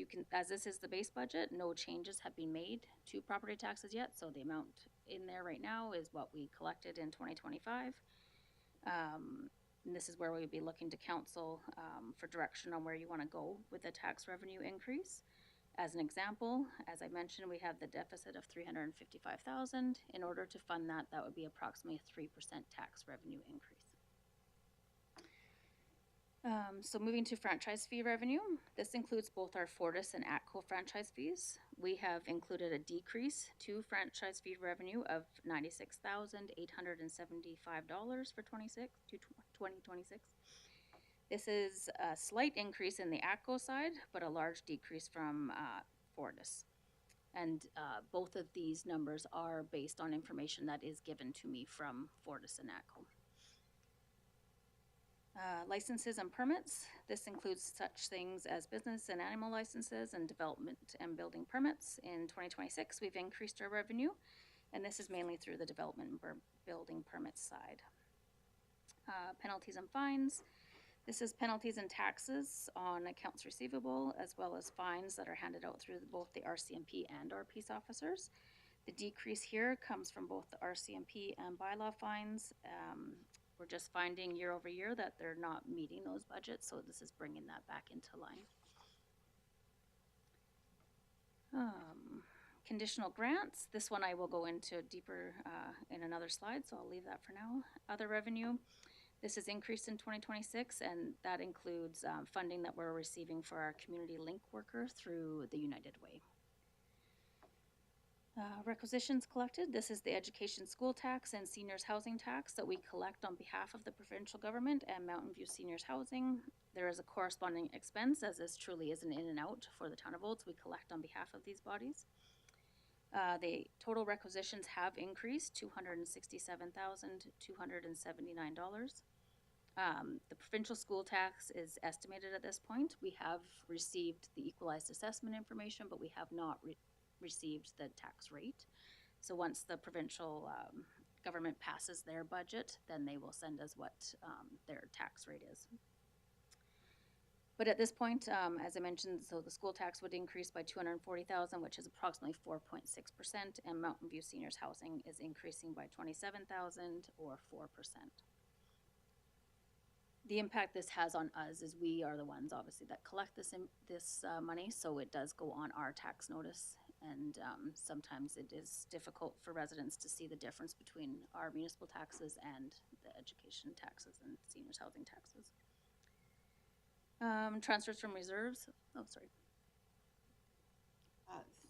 this is the base budget, no changes have been made to property taxes yet, so the amount in there right now is what we collected in 2025. And this is where we would be looking to council for direction on where you want to go with the tax revenue increase. As an example, as I mentioned, we have the deficit of $355,000. In order to fund that, that would be approximately a 3% tax revenue increase. So moving to franchise fee revenue, this includes both our Fortis and ATCO franchise fees. We have included a decrease to franchise fee revenue of $96,875 for 2026. This is a slight increase in the ATCO side, but a large decrease from Fortis. And both of these numbers are based on information that is given to me from Fortis and ATCO. Licenses and permits. This includes such things as business and animal licenses and development and building permits. In 2026, we've increased our revenue. And this is mainly through the development and building permits side. Penalties and fines. This is penalties and taxes on accounts receivable, as well as fines that are handed out through both the RCMP and our peace officers. The decrease here comes from both the RCMP and bylaw fines. We're just finding year over year that they're not meeting those budgets, so this is bringing that back into line. Conditional grants, this one I will go into deeper in another slide, so I'll leave that for now. Other revenue, this is increased in 2026, and that includes funding that we're receiving for our community link worker through the United Way. Requisitions collected, this is the education school tax and seniors housing tax that we collect on behalf of the provincial government and Mountain View Seniors Housing. There is a corresponding expense, as this truly is an in and out for the town of Olds. We collect on behalf of these bodies. The total requisitions have increased $267,279. The provincial school tax is estimated at this point. We have received the equalized assessment information, but we have not received the tax rate. So once the provincial government passes their budget, then they will send us what their tax rate is. But at this point, as I mentioned, so the school tax would increase by $240,000, which is approximately 4.6%, and Mountain View Seniors Housing is increasing by $27,000 or 4%. The impact this has on us is we are the ones, obviously, that collect this money, so it does go on our tax notice, and sometimes it is difficult for residents to see the difference between our municipal taxes and the education taxes and seniors housing taxes. Transfers from reserves. Oh, sorry.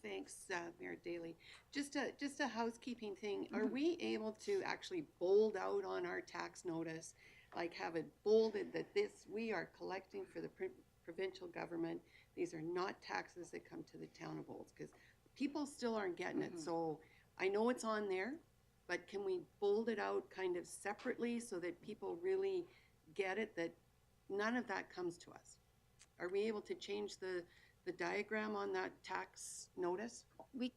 Thanks, Mayor Daley. Just a housekeeping thing. Are we able to actually bold out on our tax notice, like have it bolded that we are collecting for the provincial government? These are not taxes that come to the town of Olds, because people still aren't getting it. So I know it's on there, but can we bold it out kind of separately so that people really get it, that none of that comes to us? Are we able to change the diagram on that tax notice? We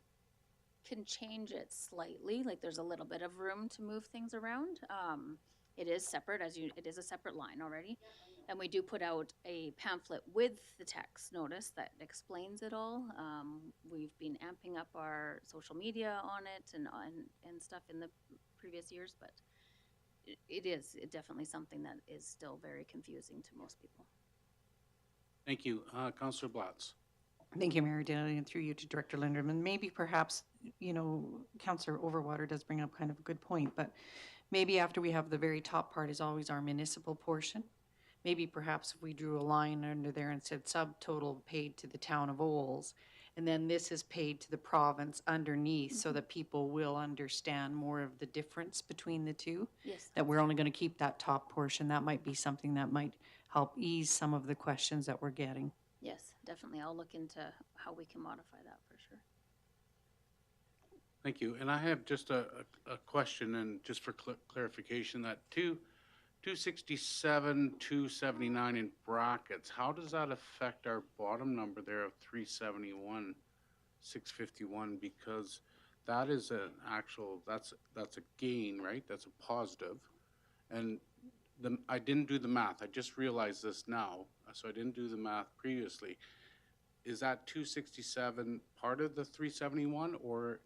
can change it slightly, like there's a little bit of room to move things around. It is separate, it is a separate line already. And we do put out a pamphlet with the tax notice that explains it all. We've been amping up our social media on it and stuff in the previous years, but it is definitely something that is still very confusing to most people. Thank you. Councillor Blatz. Thank you, Mayor Daley, and through you to Director Linderman. Maybe perhaps, Councillor Overwater does bring up kind of a good point, but maybe after we have the very top part is always our municipal portion. Maybe perhaps if we drew a line under there and said subtotal paid to the town of Olds, and then this is paid to the province underneath, so that people will understand more of the difference between the two. Yes. That we're only going to keep that top portion. That might be something that might help ease some of the questions that we're getting. Yes, definitely. I'll look into how we can modify that for sure. Thank you. And I have just a question, and just for clarification, that 267, 279 in brackets, how does that affect our bottom number there of 371, 651? Because that is an actual, that's a gain, right? That's a positive. And I didn't do the math. I just realized this now, so I didn't do the math previously. Is that 267 part of the 371, or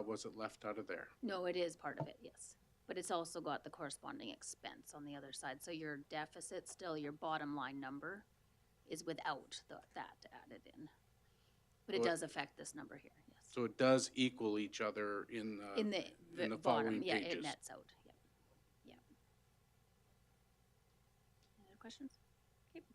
was it left out of there? No, it is part of it, yes. But it's also got the corresponding expense on the other side. So your deficit still, your bottom line number is without that added in. But it does affect this number here, yes. So it does equal each other in the bottom, following yeah, pages. it nets out, yeah. Yeah. Any other questions? Okay.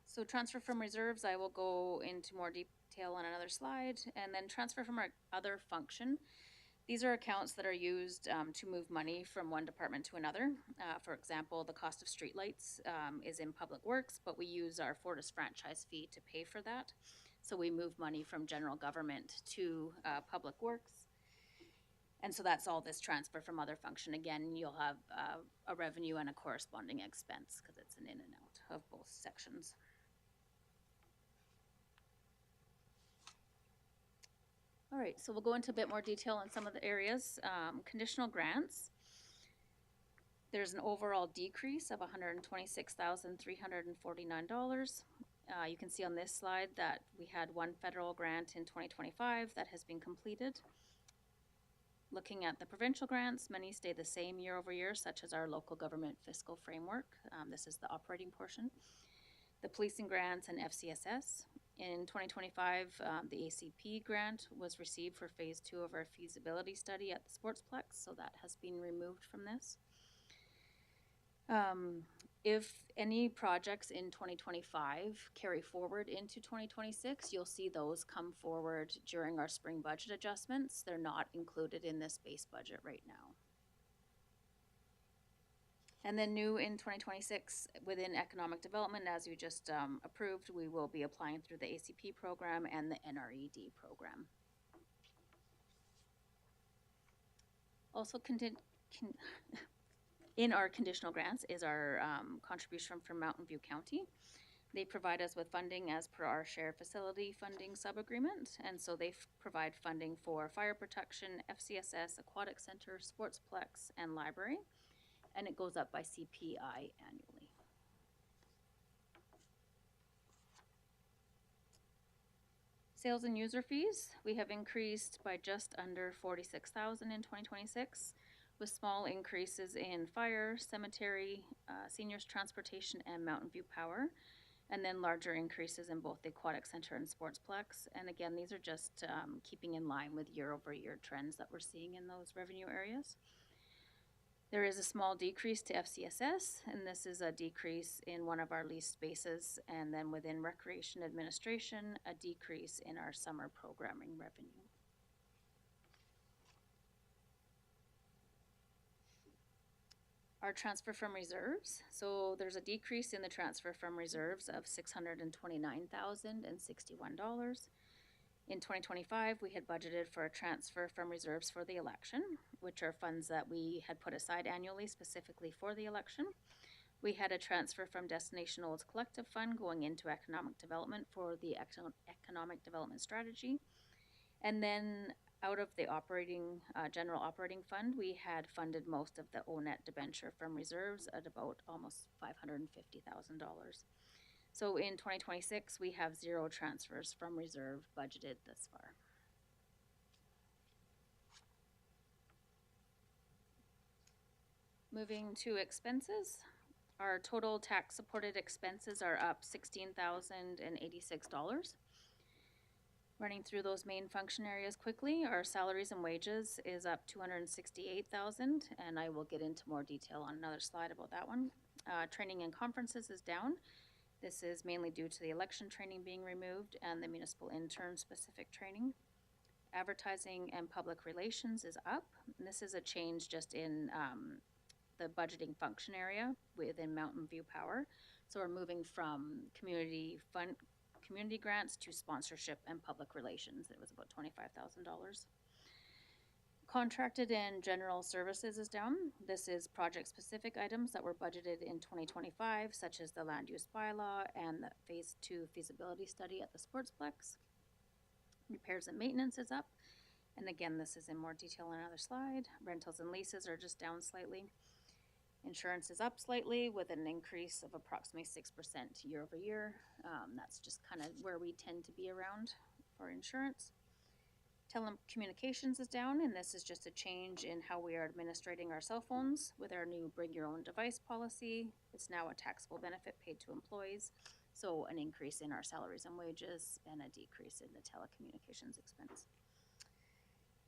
So transfer from reserves, I will go into more detail on another slide. And then transfer from our other function. These are accounts that are used to move money from one department to another. For example, the cost of streetlights is in Public Works, but we use our Fortis franchise fee to pay for that. So we move money from general government to Public Works. And so that's all this transfer from other function. Again, you'll have a revenue and a corresponding expense because it's an in and out of both sections. All right, so we'll go into a bit more detail on some of the areas. Conditional grants. There's an overall decrease of $126,349. You can see on this slide that we had one federal grant in 2025 that has been completed. Looking at the provincial grants, many stay the same year over year, such as our local government fiscal framework. This is the operating portion. The policing grants and FCSS. In 2025, the ACP grant was received for phase 2 of our feasibility study at the Sportsplex, so that has been removed from this. If any projects in 2025 carry forward into 2026, you'll see those come forward during our spring budget adjustments. They're not included in this base budget right now. And then new in 2026, within economic development, as you just approved, we will be applying through the ACP program and the NRED program. Also, in our conditional grants is our contribution from Mountain View County. They provide us with funding as per our shared facility funding sub-agreement, and so they provide funding for fire protection, FCSS, aquatic center, sportsplex, and library, and it goes up by CPI annually. Sales and user fees, we have increased by just under $46,000 in 2026, with small increases in fire, cemetery, seniors transportation, and Mountain View Power, and then larger increases in both the aquatic center and sportsplex. And again, these are just keeping in line with year-over-year trends that we're seeing in those revenue areas. There is a small decrease to FCSS, and this is a decrease in one of our leased spaces, and then within recreation administration, a decrease in our summer programming revenue. Our transfer from reserves. So there's a decrease in the transfer from reserves of $629,061. In 2025, we had budgeted for a transfer from reserves for the election, which are funds that we had put aside annually specifically for the election. We had a transfer from Destination Olds Collective Fund going into economic development for the economic development strategy. And then out of the operating general operating fund, we had funded most of the ONET debenture from reserves at about almost $550,000. So in 2026, we have 0 transfers from reserve budgeted thus far. Moving to expenses, our total tax-supported expenses are up $16,086. Running through those main function areas quickly, our salaries and wages is up $268,000, and I will get into more detail on another slide about that one. Training and conferences is down. This is mainly due to the election training being removed and the municipal intern specific training. Advertising and public relations is up. And this is a change just in the budgeting function area within Mountain View Power. So we're moving from community grants to sponsorship and public relations. It was about $25,000. Contracted and general services is down. This is project-specific items that were budgeted in 2025, such as the land use bylaw and the phase 2 feasibility study at the Sportsplex. Repairs and maintenance is up. And again, this is in more detail on another slide. Rentals and leases are just down slightly. Insurance is up slightly with an increase of approximately 6% year over year. That's just kind of where we tend to be around for insurance. Telecommunications is down, and this is just a change in how we are administrating our cell phones with our new bring your own device policy. It's now a taxable benefit paid to employees, so an increase in our salaries and wages and a decrease in the telecommunications expense.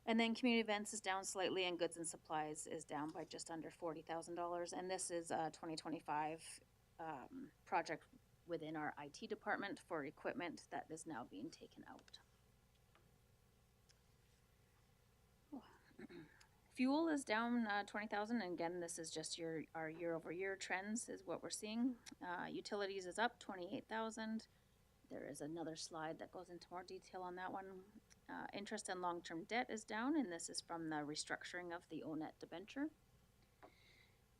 And then community events is down slightly, and goods and supplies is down by just under $40,000, and this is a 2025 project within our IT department for equipment that is now being taken out. Fuel is down $20,000, and again, this is just our year-over-year trends is what we're seeing. Utilities is up $28,000. There is another slide that goes into more detail on that one. Interest and long-term debt is down, and this is from the restructuring of the ONET debenture.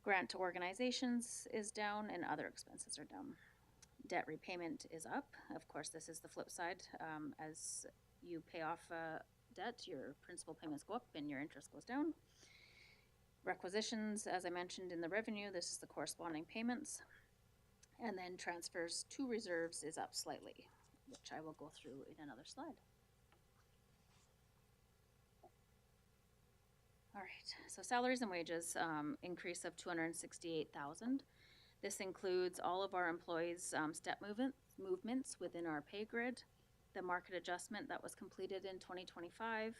Grant to organizations is down, and other expenses are down. Debt repayment is up. Of course, this is the flip side. As you pay off debt, your principal payments go up and your interest goes down. Requisitions, as I mentioned in the revenue, this is the corresponding payments. And then transfers to reserves is up slightly, which I will go through in another slide. All right, so salaries and wages, increase of 268,000. This includes all of our employees' step movements within our pay grid, the market adjustment that was completed in 2025,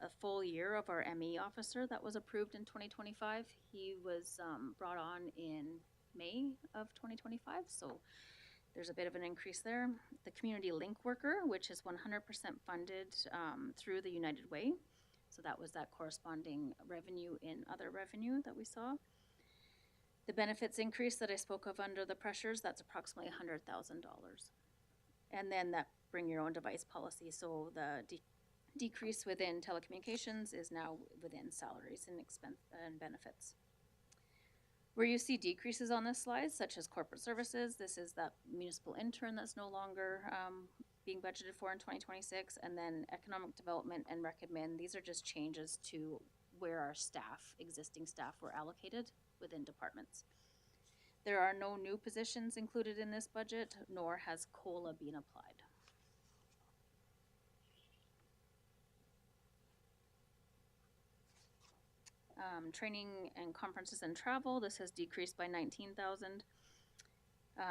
a full year of our ME officer that was approved in 2025. He was brought on in May of 2025, so there's a bit of an increase there. The community link worker, which is 100% funded through the United Way, so that was that corresponding revenue in other revenue that we saw. The benefits increase that I spoke of under the pressures, that's approximately $100,000. And then that bring your own device policy, so the decrease within telecommunications is now within salaries and expense and benefits. Where you see decreases on this slide, such as corporate services, this is that municipal intern that's no longer being budgeted for in 2026, and then economic development and recommend, these are just changes to where our staff, existing staff, were allocated within departments. There are no new positions included in this budget, nor has COLA been applied. Training and conferences and travel, this has decreased by 19,000.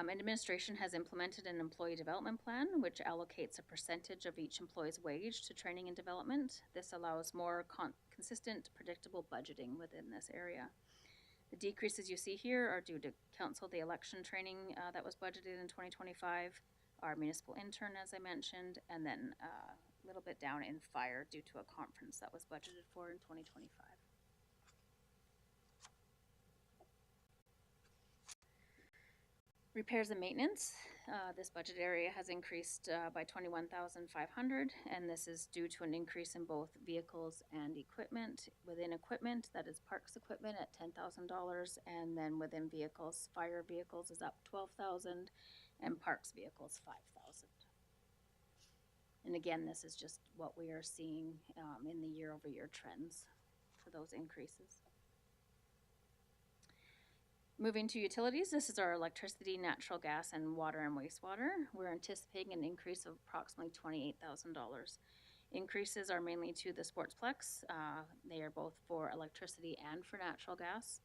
Administration has implemented an employee development plan, which allocates a percentage of each employee's wage to training and development. This allows more consistent, predictable budgeting within this area. The decreases you see here are due to council, the election training that was budgeted in 2025, our municipal intern, as I mentioned, and then a little bit down in fire due to a conference that was budgeted for in 2025. Repairs and maintenance, this budget area has increased by 21,500, and this is due to an increase in both vehicles and equipment. Within equipment, that is parks equipment at $10,000, and then within vehicles, fire vehicles is up 12,000, and parks vehicles 5,000. And again, this is just what we are seeing in the year-over-year trends for those increases. Moving to utilities, this is our electricity, natural gas, and water and wastewater. We're anticipating an increase of approximately $28,000. Increases are mainly to the Sportsplex. They are both for electricity and for natural gas.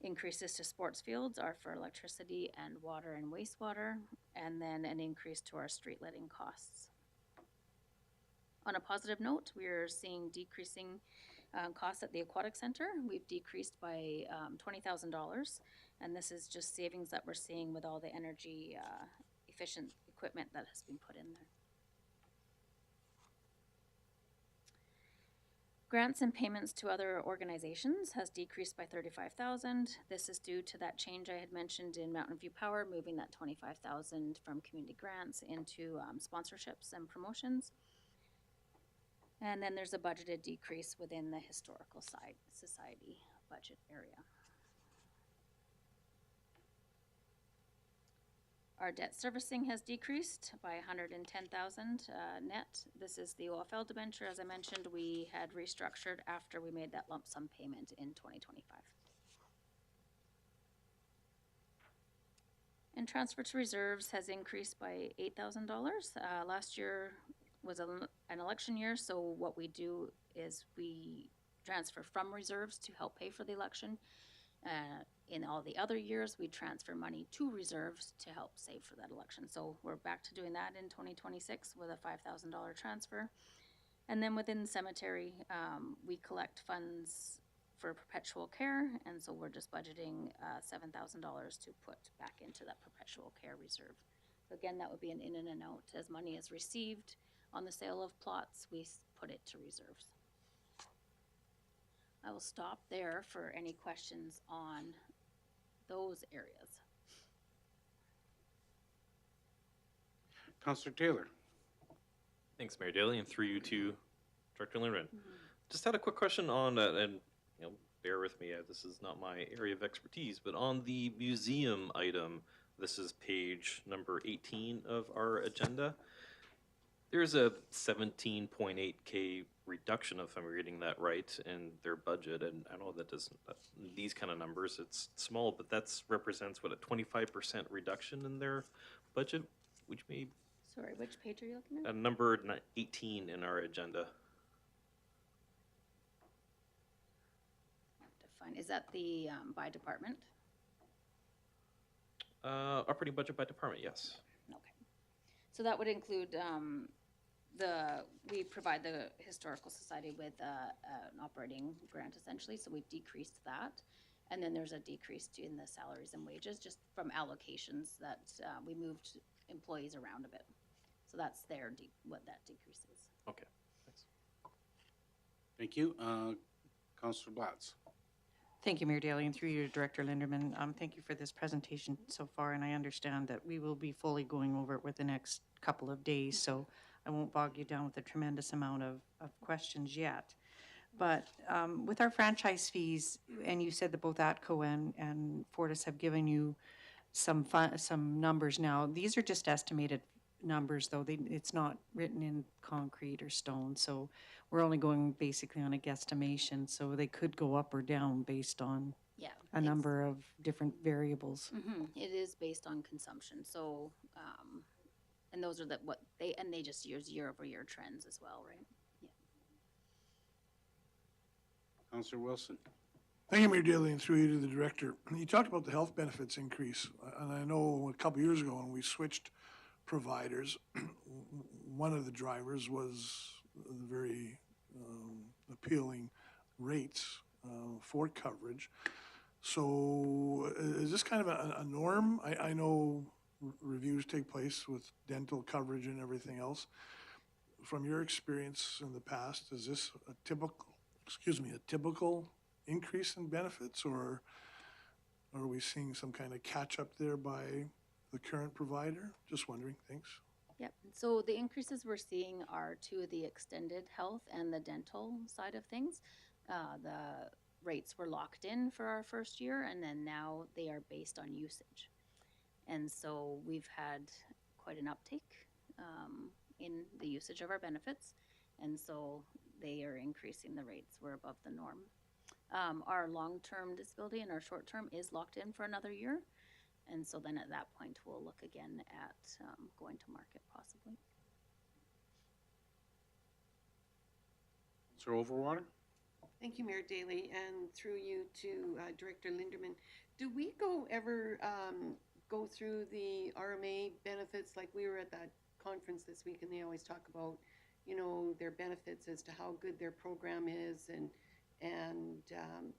Increases to sports fields are for electricity and water and wastewater, and then an increase to our street lighting costs. On a positive note, we are seeing decreasing costs at the aquatic center. We've decreased by $20,000, and this is just savings that we're seeing with all the energy efficient equipment that has been put in there. Grants and payments to other organizations has decreased by $35,000. This is due to that change I had mentioned in Mountain View Power, moving that $25,000 from community grants into sponsorships and promotions. And then there's a budgeted decrease within the historical society budget area. Our debt servicing has decreased by $110,000 net. This is the OFL debenture. As I mentioned, we had restructured after we made that lump sum payment in 2025. And transfer to reserves has increased by $8,000. Last year was an election year, so what we do is we transfer from reserves to help pay for the election. In all the other years, we transfer money to reserves to help save for that election. So we're back to doing that in 2026 with a $5,000 transfer. And then within the cemetery, we collect funds for perpetual care, and so we're just budgeting $7,000 to put back into that perpetual care reserve. So again, that would be an in and an out. As money is received on the sale of plots, we put it to reserves. I will stop there for any questions on those areas. Councillor Taylor. Thanks, Mayor Daly, and through you to Director Lindgren. Just had a quick question on, and bear with me, this is not my area of expertise, but on the museum item, this is page number 18 of our agenda. There's a 17.8K reduction, if I'm reading that right, in their budget, and I know that doesn't, these kind of numbers, it's small, but that's represents what, a 25% reduction in their budget, which may, Sorry, which page are you looking at? number 18 in our agenda. Define, is that the, by department? Operating budget by department, yes. Okay. So that would include, we provide the Historical Society with an operating grant essentially, so we've decreased that. And then there's a decrease in the salaries and wages just from allocations that we moved employees around a bit. So that's what that decrease is. Okay, thanks. Thank you. Councillor Blatz. Thank you, Mayor Daley, and through you to Director Linderman. Thank you for this presentation so far, and I understand that we will be fully going over it with the next couple of days, so I won't bog you down with a tremendous amount of questions yet. But with our franchise fees, and you said that both ATCO and Fortis have given you some numbers now. These are just estimated numbers, though. It's not written in concrete or stone, so we're only going basically on a guesstimation. So they could go up or down based on Yeah. a number of different variables. It is based on consumption, so, and those are they just use year-over-year trends as well, right? Councillor Wilson. Thank you, Mayor Daley, and through you to the director. You talked about the health benefits increase, and I know a couple years ago when we switched providers, one of the drivers was the very appealing rates for coverage. So is this kind of a norm? I know reviews take place with dental coverage and everything else. From your experience in the past, is this a typical increase in benefits, or are we seeing some kind of catch up there by the current provider? Just wondering. Thanks. Yep. So the increases we're seeing are to the extended health and the dental side of things. The rates were locked in for our first year, and then now they are based on usage. And so we've had quite an uptake in the usage of our benefits, and so they are increasing the rates. We're above the norm. Our long-term disability and our short-term is locked in for another year. And so then at that point, we'll look again at going to market possibly. Sir Overwater. Thank you, Mayor Daley, and through you to Director Linderman. Do we ever go through the RMA benefits? Like, we were at that conference this week, and they always talk about, their benefits as to how good their program is, and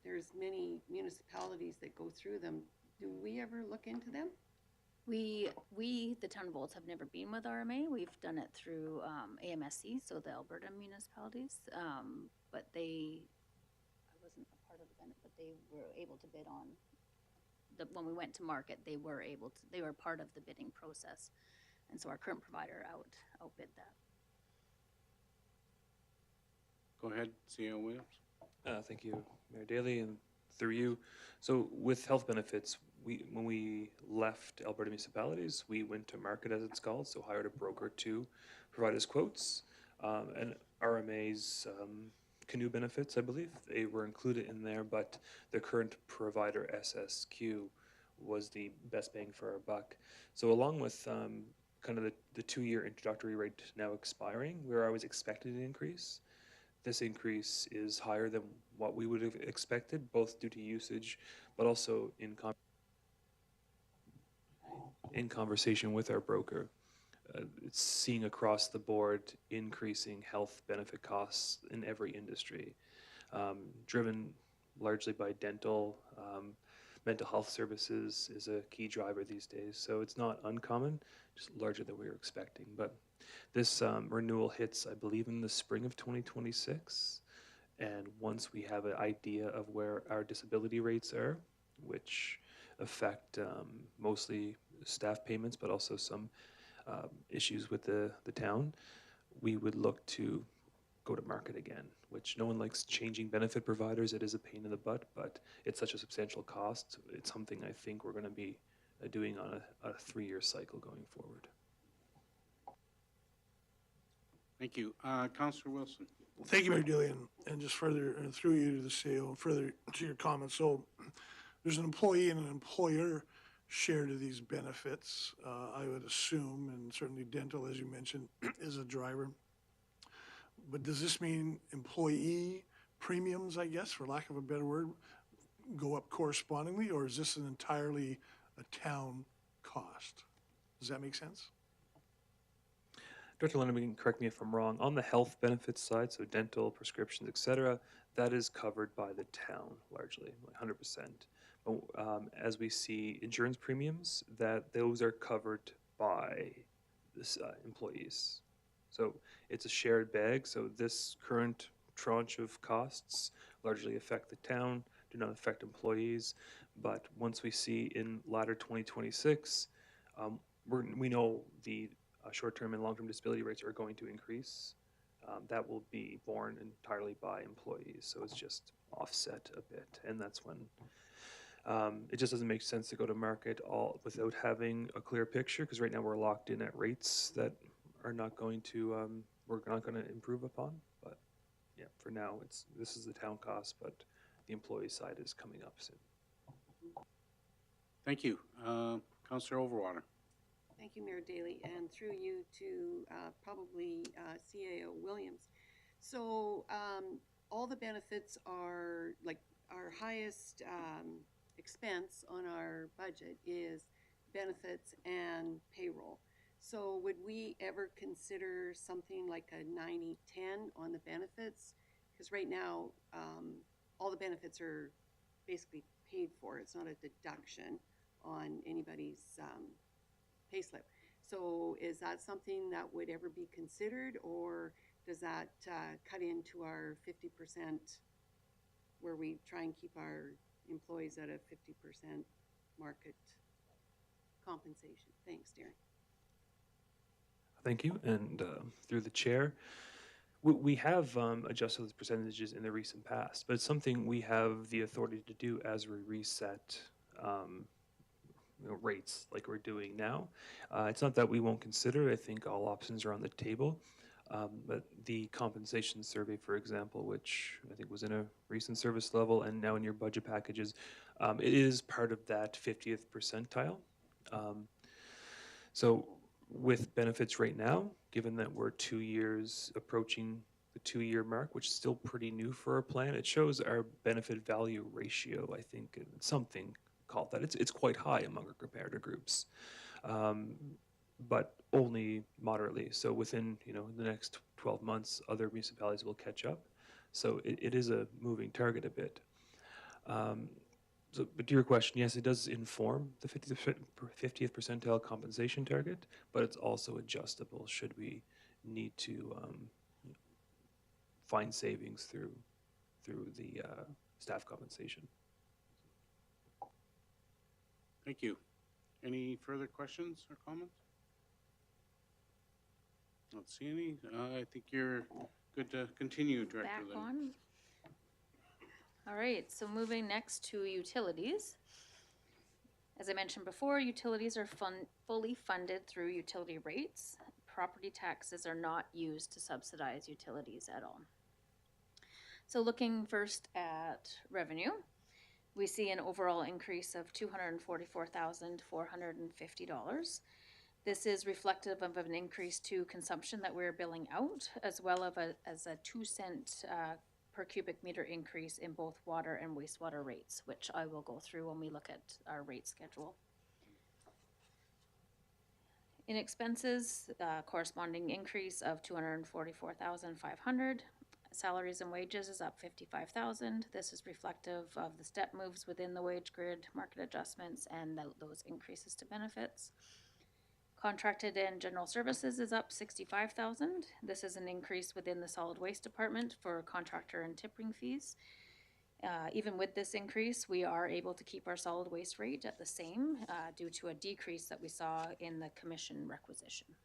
there's many municipalities that go through them. Do we ever look into them? We, the Town of Olds, have never been with RMA. We've done it through AMSC, so the Alberta municipalities. But I wasn't a part of the benefit, but they were able to bid on when we went to market. They were part of the bidding process, and so our current provider outbid that. Go ahead, CEO Williams. Thank you, Mayor Daley, and through you. So with health benefits, when we left Alberta municipalities, we went to market, as it's called, so hired a broker to provide us quotes. And RMA's canoe benefits, I believe, they were included in there, but the current provider, SSQ, was the best bang for our buck. So along with kind of the 2-year introductory rate now expiring, where I was expected an increase, this increase is higher than what we would have expected, both due to usage, but also in conversation with our broker. It's seeing across the board increasing health benefit costs in every industry, driven largely by dental. Mental health services is a key driver these days, so it's not uncommon, just larger than we were expecting. But this renewal hits, I believe, in the spring of 2026, and once we have an idea of where our disability rates are, which affect mostly staff payments, but also some issues with the town, we would look to go to market again, which no one likes changing benefit providers. It is a pain in the butt, but it's such a substantial cost. It's something I think we're going to be doing on a 3-year cycle going forward. Thank you. Counselor Wilson. Thank you, Mayor Daly, and just further, through you to the CEO, further to your comments. So there's an employee and an employer share to these benefits, I would assume, and certainly dental, as you mentioned, is a driver. But does this mean employee premiums, I guess, for lack of a better word, go up correspondingly, or is this an entirely a town cost? Does that make sense? Dr. Lennon, correct me if I'm wrong. On the health benefits side, so dental, prescriptions, et cetera, that is covered by the town largely, like 100%. But as we see insurance premiums, that those are covered by this employees. So it's a shared bag. So this current tranche of costs largely affect the town, do not affect employees. But once we see in latter 2026, we know the short-term and long-term disability rates are going to increase. That will be borne entirely by employees, so it's just offset a bit, and that's when it just doesn't make sense to go to market all without having a clear picture, because right now we're locked in at rates that are not going to we're not going to improve upon. But yeah, for now, this is the town cost, but the employee side is coming up soon. Thank you. Counselor Overwater. Thank you, Mayor Daly, and through you to probably CAO Williams. So all the benefits are, like, our highest expense on our budget is benefits and payroll. So would we ever consider something like a 90-10 on the benefits? Because right now, all the benefits are basically paid for. It's not a deduction on anybody's payslip. So is that something that would ever be considered, or does that cut into our 50% where we try and keep our employees at a 50% market compensation? Thanks, Darren. Thank you, and through the chair, we have adjusted those percentages in the recent past, but it's something we have the authority to do as we reset rates like we're doing now. It's not that we won't consider. I think all options are on the table. But the compensation survey, for example, which I think was in a recent service level and now in your budget packages, it is part of that 50th percentile. So with benefits right now, given that we're 2 years approaching the 2-year mark, which is still pretty new for our plan, it shows our benefit value ratio, I think, something called that. It's quite high among our comparator groups, but only moderately. So within the next 12 months, other municipalities will catch up. So it is a moving target a bit. But to your question, yes, it does inform the 50th percentile compensation target, but it's also adjustable should we need to find savings through the staff compensation. Thank you. Any further questions or comments? Don't see any. I think you're good to continue, Director Back Lynn. on. All right, so moving next to utilities. As I mentioned before, utilities are fully funded through utility rates. Property taxes are not used to subsidize utilities at all. So looking first at revenue, we see an overall increase of $244,450. This is reflective of an increase to consumption that we're billing out, as well as a 2-cent per cubic meter increase in both water and wastewater rates, which I will go through when we look at our rate schedule. In expenses, corresponding increase of $244,500. Salaries and wages is up $55,000. This is reflective of the step moves within the wage grid, market adjustments, and those increases to benefits. Contracted and general services is up $65,000. This is an increase within the solid waste department for contractor and tipping fees. Even with this increase, we are able to keep our solid waste rate at the same due to a decrease that we saw in the commission requisition.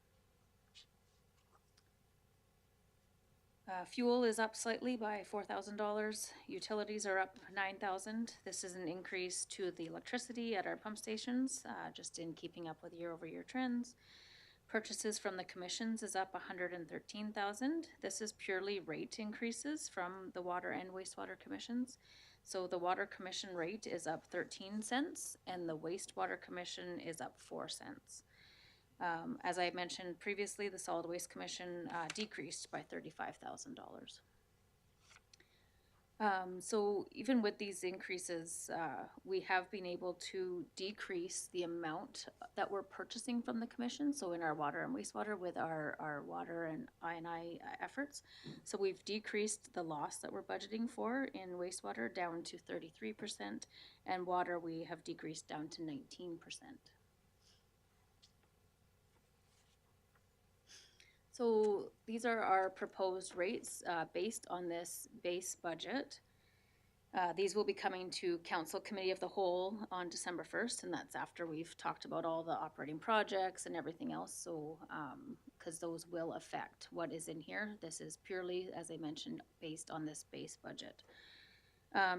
Fuel is up slightly by $4,000. Utilities are up $9,000. This is an increase to the electricity at our pump stations, just in keeping up with year-over-year trends. Purchases from the commissions is up 113,000. This is purely rate increases from the water and wastewater commissions. So the water commission rate is up 13 cents and the wastewater commission is up 4 cents. As I mentioned previously, the solid waste commission decreased by $35,000. So even with these increases, we have been able to decrease the amount that we're purchasing from the commission. So in our water and wastewater with our water and I&I efforts. So we've decreased the loss that we're budgeting for in wastewater down to 33%, and water we have decreased down to 19%. So these are our proposed rates based on this base budget. These will be coming to Council Committee of the Whole on December 1st, and that's after we've talked about all the operating projects and everything else. So, because those will affect what is in here. This is purely, as I mentioned, based on this base budget.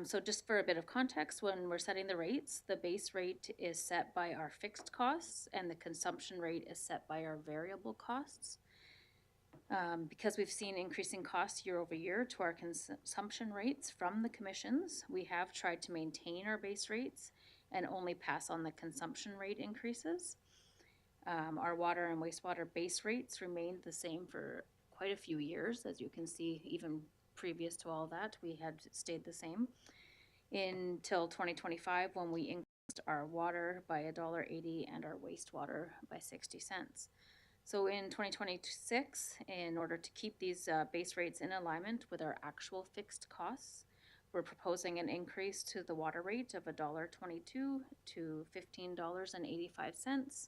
So just for a bit of context, when we're setting the rates, the base rate is set by our fixed costs and the consumption rate is set by our variable costs. Because we've seen increasing costs year over year to our consumption rates from the commissions, we have tried to maintain our base rates and only pass on the consumption rate increases. Our water and wastewater base rates remained the same for quite a few years. As you can see, even previous to all that, we had stayed the same until 2025 when we increased our water by $1.80 and our wastewater by 60 cents. So in 2026, in order to keep these base rates in alignment with our actual fixed costs, we're proposing an increase to the water rate of $1.22 to $15.85,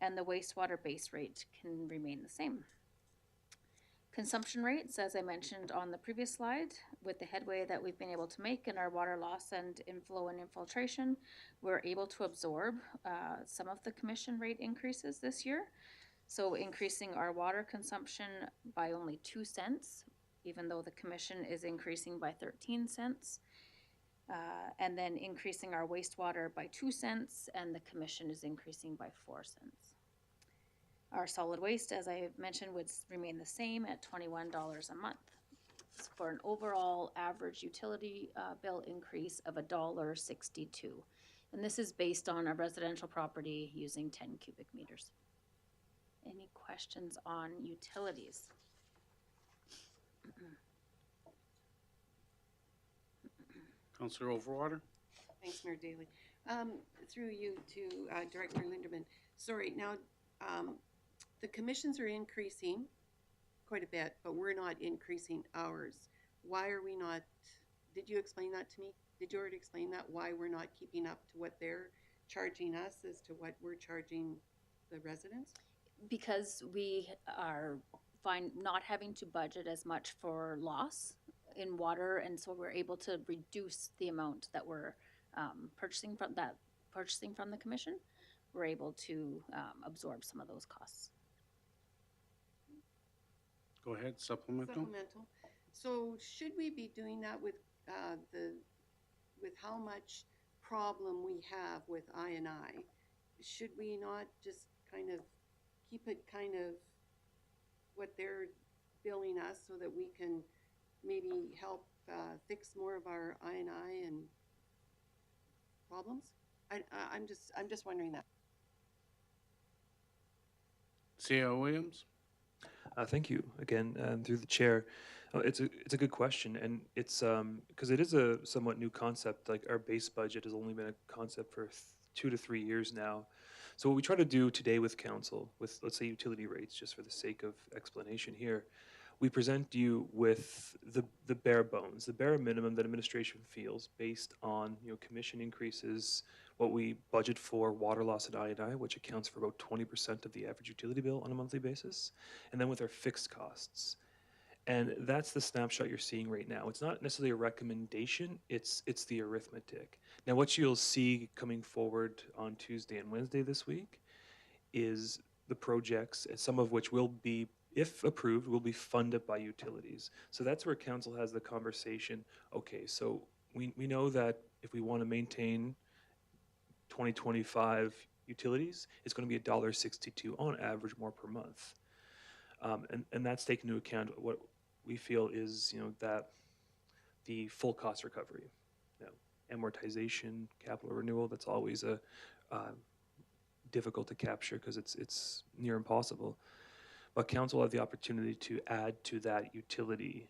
and the wastewater base rate can remain the same. Consumption rates, as I mentioned on the previous slide, with the headway that we've been able to make in our water loss and inflow and infiltration, we're able to absorb some of the commission rate increases this year. So increasing our water consumption by only 2 cents, even though the commission is increasing by 13 cents. And then increasing our wastewater by 2 cents and the commission is increasing by 4 cents. Our solid waste, as I mentioned, would remain the same at $21 a month for an overall average utility bill increase of $1.62. And this is based on a residential property using 10 cubic meters. Any questions on utilities? Councillor Overwater? Thanks, Mayor Daley. Through you to Director Linderman. Sorry, now the commissions are increasing quite a bit, but we're not increasing ours. Why are we not? Did you explain that to me? Did you already explain that? Why we're not keeping up to what they're charging us as to what we're charging the residents? Because we are not having to budget as much for loss in water, and so we're able to reduce the amount that we're purchasing from the commission. We're able to absorb some of those costs. Go ahead, supplemental. Supplemental. So should we be doing that with how much problem we have with I&I? Should we not just kind of keep it kind of what they're billing us so that we can maybe help fix more of our I&I and problems? I'm just wondering that. C.L. Williams? Thank you again, through the chair. It's a good question, and it's because it is a somewhat new concept. Like our base budget has only been a concept for 2 to 3 years now. So what we try to do today with council, with let's say utility rates, just for the sake of explanation here, we present you with the bare bones, the bare minimum that administration feels based on commission increases, what we budget for water loss and I&I, which accounts for about 20% of the average utility bill on a monthly basis, and then with our fixed costs. And that's the snapshot you're seeing right now. It's not necessarily a recommendation, it's the arithmetic. Now what you'll see coming forward on Tuesday and Wednesday this week is the projects, some of which will be, if approved, will be funded by utilities. So that's where council has the conversation. Okay, so we know that if we want to maintain 2025 utilities, it's going to be $1.62 on average more per month. And that's taken into account what we feel is, that the full cost recovery, amortization, capital renewal, that's always a difficult to capture because it's near impossible. But council will have the opportunity to add to that utility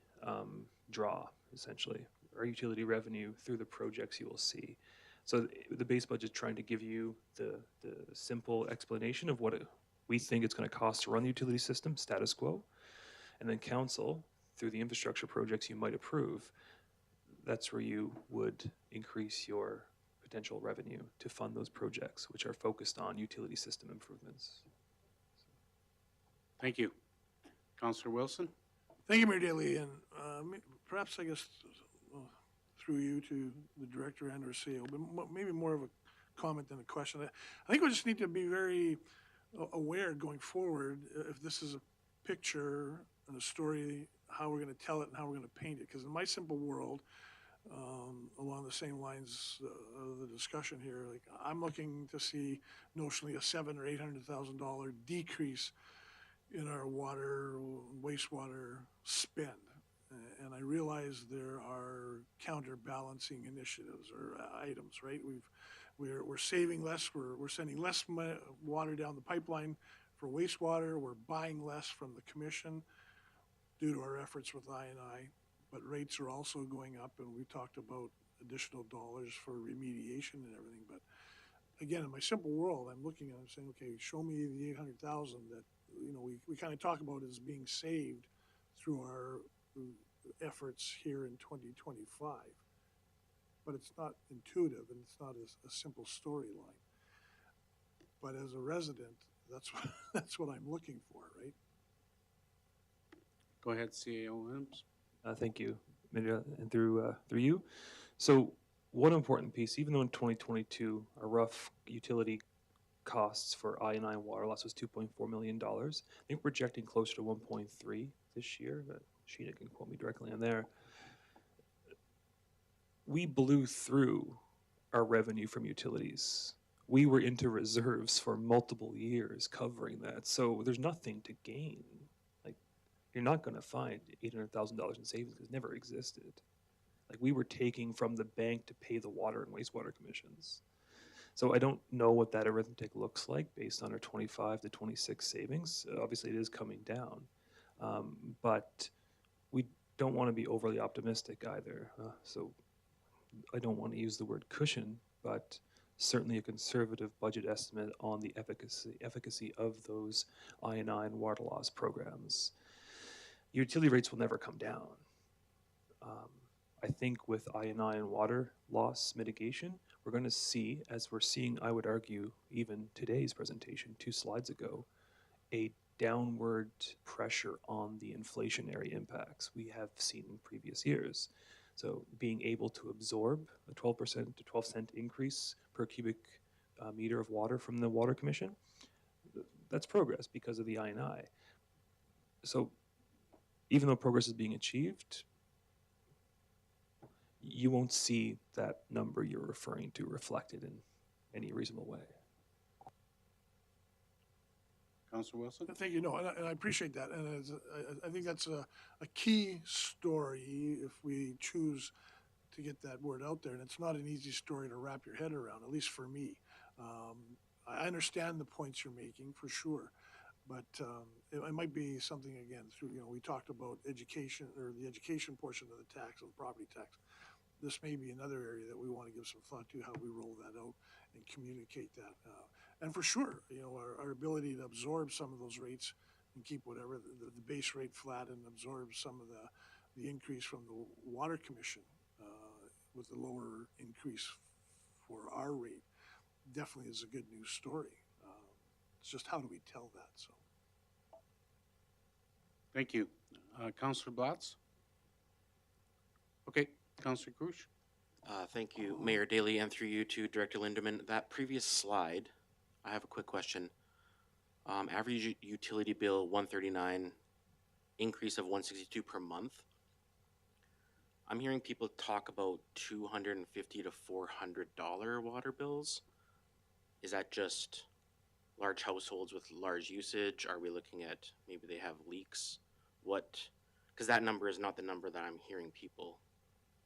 draw, essentially, or utility revenue through the projects you will see. So the base budget is trying to give you the simple explanation of what we think it's going to cost to run the utility system, status quo. And then council, through the infrastructure projects you might approve, that's where you would increase your potential revenue to fund those projects, which are focused on utility system improvements. Thank you. Councillor Wilson? Thank you, Mayor Daley, and perhaps, I guess, through you to the director and or CEO, but maybe more of a comment than a question. I think we just need to be very aware going forward if this is a picture and a story, how we're going to tell it and how we're going to paint it. Because in my simple world, along the same lines of the discussion here, like I'm looking to see notionally a $700,000 or $800,000 decrease in our water, wastewater spend. And I realize there are counterbalancing initiatives or items, right? We're saving less, we're sending less water down the pipeline for wastewater, we're buying less from the commission due to our efforts with I&I, but rates are also going up, and we talked about additional dollars for remediation and everything. But again, in my simple world, I'm looking at it and saying, okay, show me the 800,000 that we kind of talk about as being saved through our efforts here in 2025, but it's not intuitive and it's not a simple storyline. But as a resident, that's what I'm looking for, right? Go ahead, CAO Williams. Thank you, and through you. So one important piece, even though in 2022 our rough utility costs for I&I water loss was $2.4 million, I think we're projecting closer to 1.3 this year. Sheena can quote me directly on there. We blew through our revenue from utilities. We were into reserves for multiple years covering that. So there's nothing to gain. Like, you're not going to find $800,000 in savings. It never existed. Like, we were taking from the bank to pay the water and wastewater commissions. So I don't know what that arithmetic looks like based on our 25 to 26 savings. Obviously, it is coming down. But we don't want to be overly optimistic either. So I don't want to use the word cushion, but certainly a conservative budget estimate on the efficacy of those I&I and water loss programs. Utility rates will never come down. I think with I&I and water loss mitigation, we're going to see, as we're seeing, I would argue, even today's presentation, 2 slides ago, a downward pressure on the inflationary impacts we have seen in previous years. So being able to absorb a 12% to 12 cent increase per cubic meter of water from the Water Commission, that's progress because of the I&I. So even though progress is being achieved, you won't see that number you're referring to reflected in any reasonable way. Councillor Wilson? Thank you. No, and I appreciate that. And I think that's a key story if we choose to get that word out there. And it's not an easy story to wrap your head around, at least for me. I understand the points you're making for sure. But it might be something, again, through, we talked about education, or the education portion of the tax, of the property tax. This may be another area that we want to give some thought to, how we roll that out and communicate that. And for sure, our ability to absorb some of those rates and keep whatever the base rate flat and absorb some of the increase from the Water Commission with the lower increase for our rate definitely is a good news story. It's just how do we tell that? So, Thank you. Councillor Blatz? Okay, Councillor Krush? Thank you, Mayor Daley, and through you to Director Lindeman. That previous slide, I have a quick question. Average utility bill 139, increase of 162 per month. I'm hearing people talk about $250 to $400 water bills. is that just large households with large usage? Are we looking at maybe they have leaks? What, because that number is not the number that I'm hearing people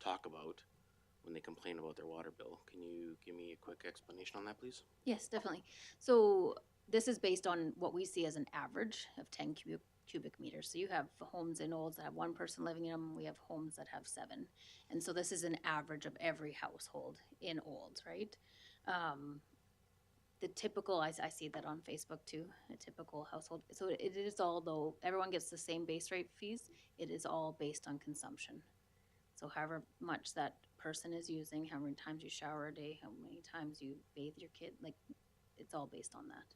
talk about when they complain about their water bill. Can you give me a quick explanation on that, please? Yes, definitely. So this is based on what we see as an average of 10 cubic meters. So you have homes in Olds that have one person living in them. We have homes that have 7. And so this is an average of every household in Olds, right? The typical, I see that on Facebook too, a typical household. So it is all, though, everyone gets the same base rate fees. It is all based on consumption. So however much that person is using, how many times you shower a day, how many times you bathe your kid, like, it's all based on that.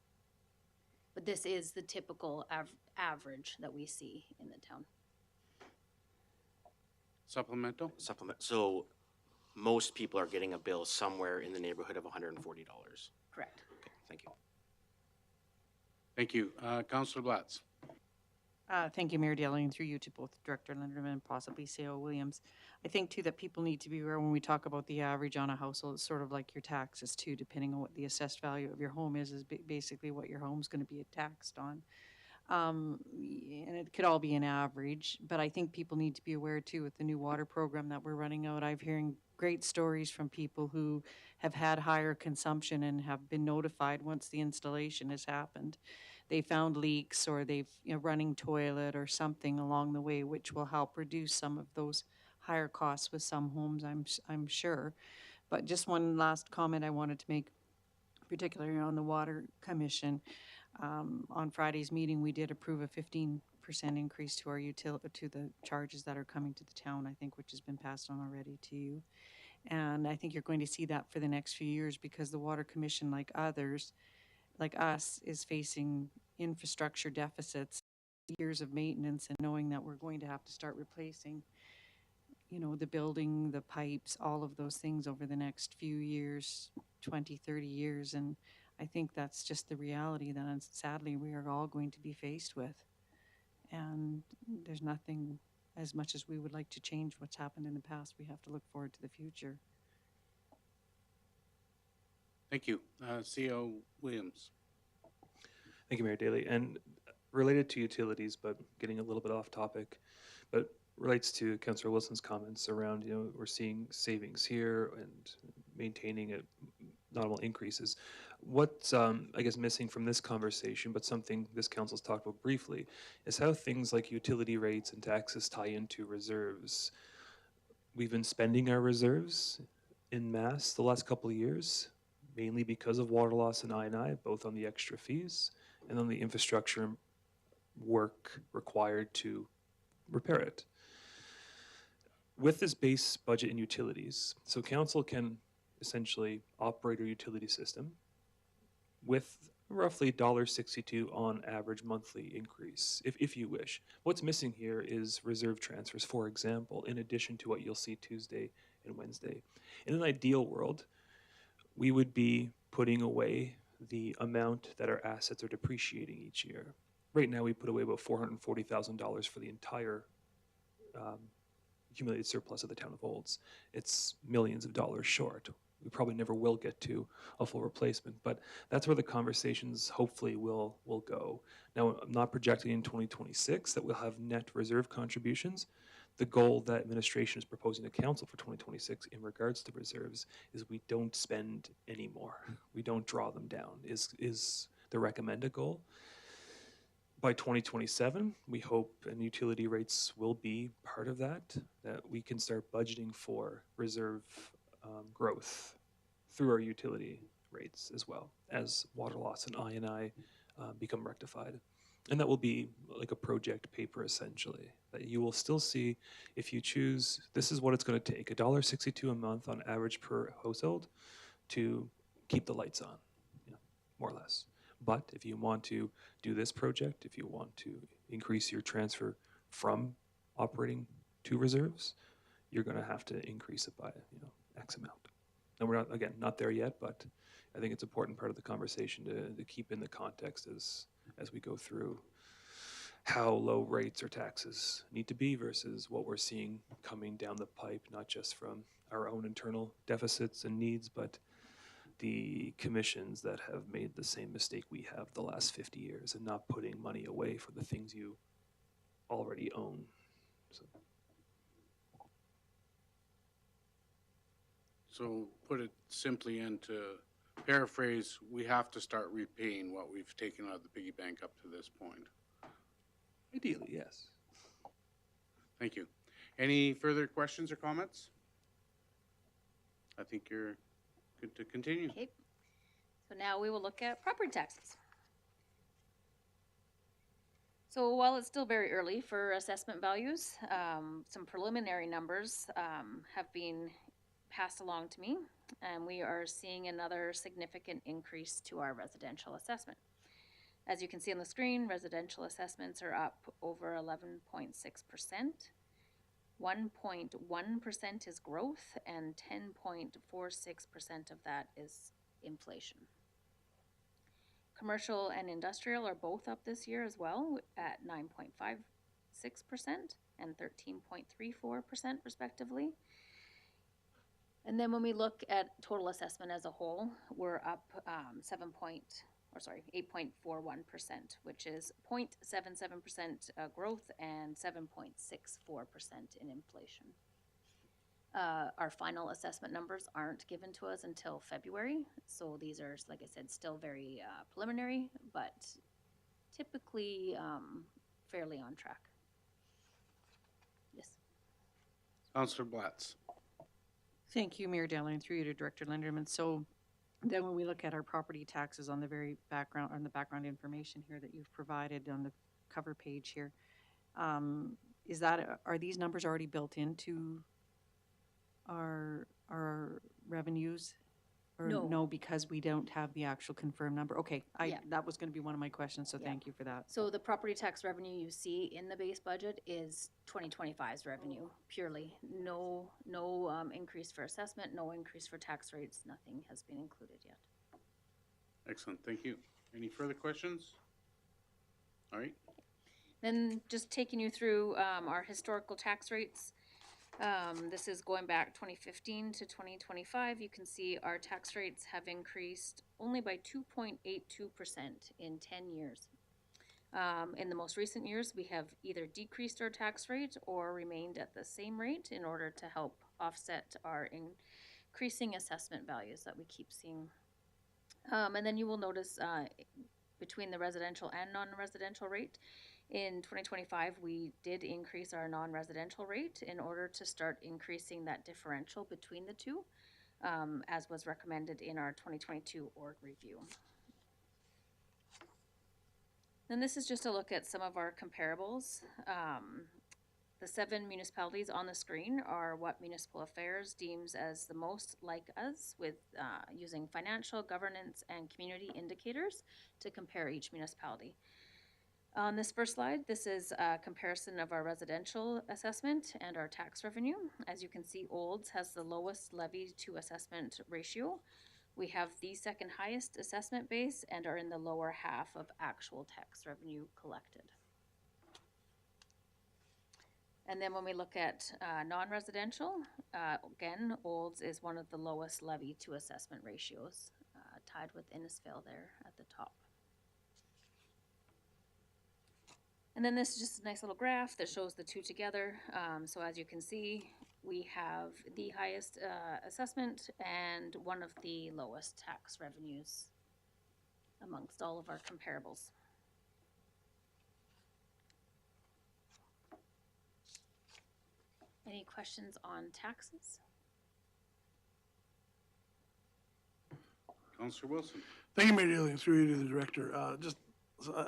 But this is the typical average that we see in the town. Supplemental? Supplement. So most people are getting a bill somewhere in the neighborhood of $140. Correct. Okay, thank you. Thank you. Councillor Blatz. Thank you, Mayor Daly, and through you to both Director Linderman and possibly CO Williams. I think too that people need to be aware when we talk about the average on a household, it's sort of like your taxes too, depending on what the assessed value of your home is basically what your home's going to be taxed on. And it could all be an average, but I think people need to be aware too with the new water program that we're running out. I've hearing great stories from people who have had higher consumption and have been notified once the installation has happened. They found leaks or they've running toilet or something along the way, which will help reduce some of those higher costs with some homes, I'm sure. But just one last comment I wanted to make, particularly on the Water Commission. On Friday's meeting, we did approve a 15% increase to our to the charges that are coming to the town, I think, which has been passed on already to you. And I think you're going to see that for the next few years because the Water Commission, like others, like us, is facing infrastructure deficits, years of maintenance, and knowing that we're going to have to start replacing, the building, the pipes, all of those things over the next few years, 20, 30 years. And I think that's just the reality that sadly we are all going to be faced with. And there's nothing, as much as we would like to change what's happened in the past, we have to look forward to the future. Thank you. CO Williams. Thank you, Mayor Daly. And related to utilities, but getting a little bit off topic, but relates to Councillor Wilson's comments around, we're seeing savings here and maintaining notable increases. What's, I guess, missing from this conversation, but something this council's talked about briefly, is how things like utility rates and taxes tie into reserves. We've been spending our reserves en masse the last couple of years, mainly because of water loss and I&I, both on the extra fees and on the infrastructure work required to repair it. With this base budget in utilities, so council can essentially operate our utility system with roughly $1.62 on average monthly increase, if you wish. What's missing here is reserve transfers, for example, in addition to what you'll see Tuesday and Wednesday. In an ideal world, we would be putting away the amount that our assets are depreciating each year. Right now, we put away about $440,000 for the entire accumulated surplus of the town of Olds. It's millions of dollars short. We probably never will get to a full replacement, but that's where the conversations hopefully will go. Now, I'm not projecting in 2026 that we'll have net reserve contributions. The goal that administration is proposing to council for 2026 in regards to reserves is we don't spend any more. We don't draw them down, is the recommended goal. By 2027, we hope, and utility rates will be part of that we can start budgeting for reserve growth through our utility rates as well as water loss and I&I become rectified. And that will be like a project paper essentially that you will still see if you choose, this is what it's going to take, $1.62 a month on average per household to keep the lights on, more or less. But if you want to do this project, if you want to increase your transfer from operating to reserves, you're going to have to increase it by X amount. And we're not there yet, but I think it's an important part of the conversation to keep in the context as we go through how low rates or taxes need to be versus what we're seeing coming down the pipe, not just from our own internal deficits and needs, but the commissions that have made the same mistake we have the last 50 years and not putting money away for the things you already own. So, So put it simply into paraphrase, we have to start repaying what we've taken out of the piggy bank up to this point. ideally, yes. Thank you. Any further questions or comments? I think you're good to continue. Okay, so now we will look at property taxes. So while it's still very early for assessment values, some preliminary numbers have been passed along to me, and we are seeing another significant increase to our residential assessment. As you can see on the screen, residential assessments are up over 11.6%. 1.1% is growth, and 10.46% of that is inflation. Commercial and industrial are both up this year as well at 9.56% and 13.34% respectively. And then when we look at total assessment as a whole, we're up 8.41%, which is 0.77% growth and 7.64% in inflation. Our final assessment numbers aren't given to us until February, so these are, like I said, still very preliminary, but typically fairly on track. Yes. Councillor Blatz. Thank you, Mayor Daly, and through you to Director Linderman. So then when we look at our property taxes on the very background, on the background information here that you've provided on the cover page here, are these numbers already built into our revenues? Or No. because we don't have the actual confirmed number? Okay, Yeah. that was going to be one of my questions, so Yeah. thank you for that. So the property tax revenue you see in the base budget is 2025's revenue purely. No increase for assessment, no increase for tax rates, nothing has been included yet. Excellent, thank you. Any further questions? All right, Then just taking you through our historical tax rates. This is going back 2015 to 2025. You can see our tax rates have increased only by 2.82% in 10 years. In the most recent years, we have either decreased our tax rate or remained at the same rate in order to help offset our increasing assessment values that we keep seeing. And then you will notice between the residential and non-residential rate, in 2025, we did increase our non-residential rate in order to start increasing that differential between the two, as was recommended in our 2022 org review. Then this is just a look at some of our comparables. The 7 municipalities on the screen are what Municipal Affairs deems as the most like us, with using financial, governance, and community indicators to compare each municipality. On this first slide, this is a comparison of our residential assessment and our tax revenue. As you can see, Olds has the lowest levy to assessment ratio. We have the second highest assessment base and are in the lower half of actual tax revenue collected. And then when we look at non-residential, again, Olds is one of the lowest levy to assessment ratios, tied with Innisfail there at the top. And then this is just a nice little graph that shows the two together. So as you can see, we have the highest assessment and one of the lowest tax revenues amongst all of our comparables. Any questions on taxes? Councillor Wilson. Thank you, Mayor Daly, and through you to the director. I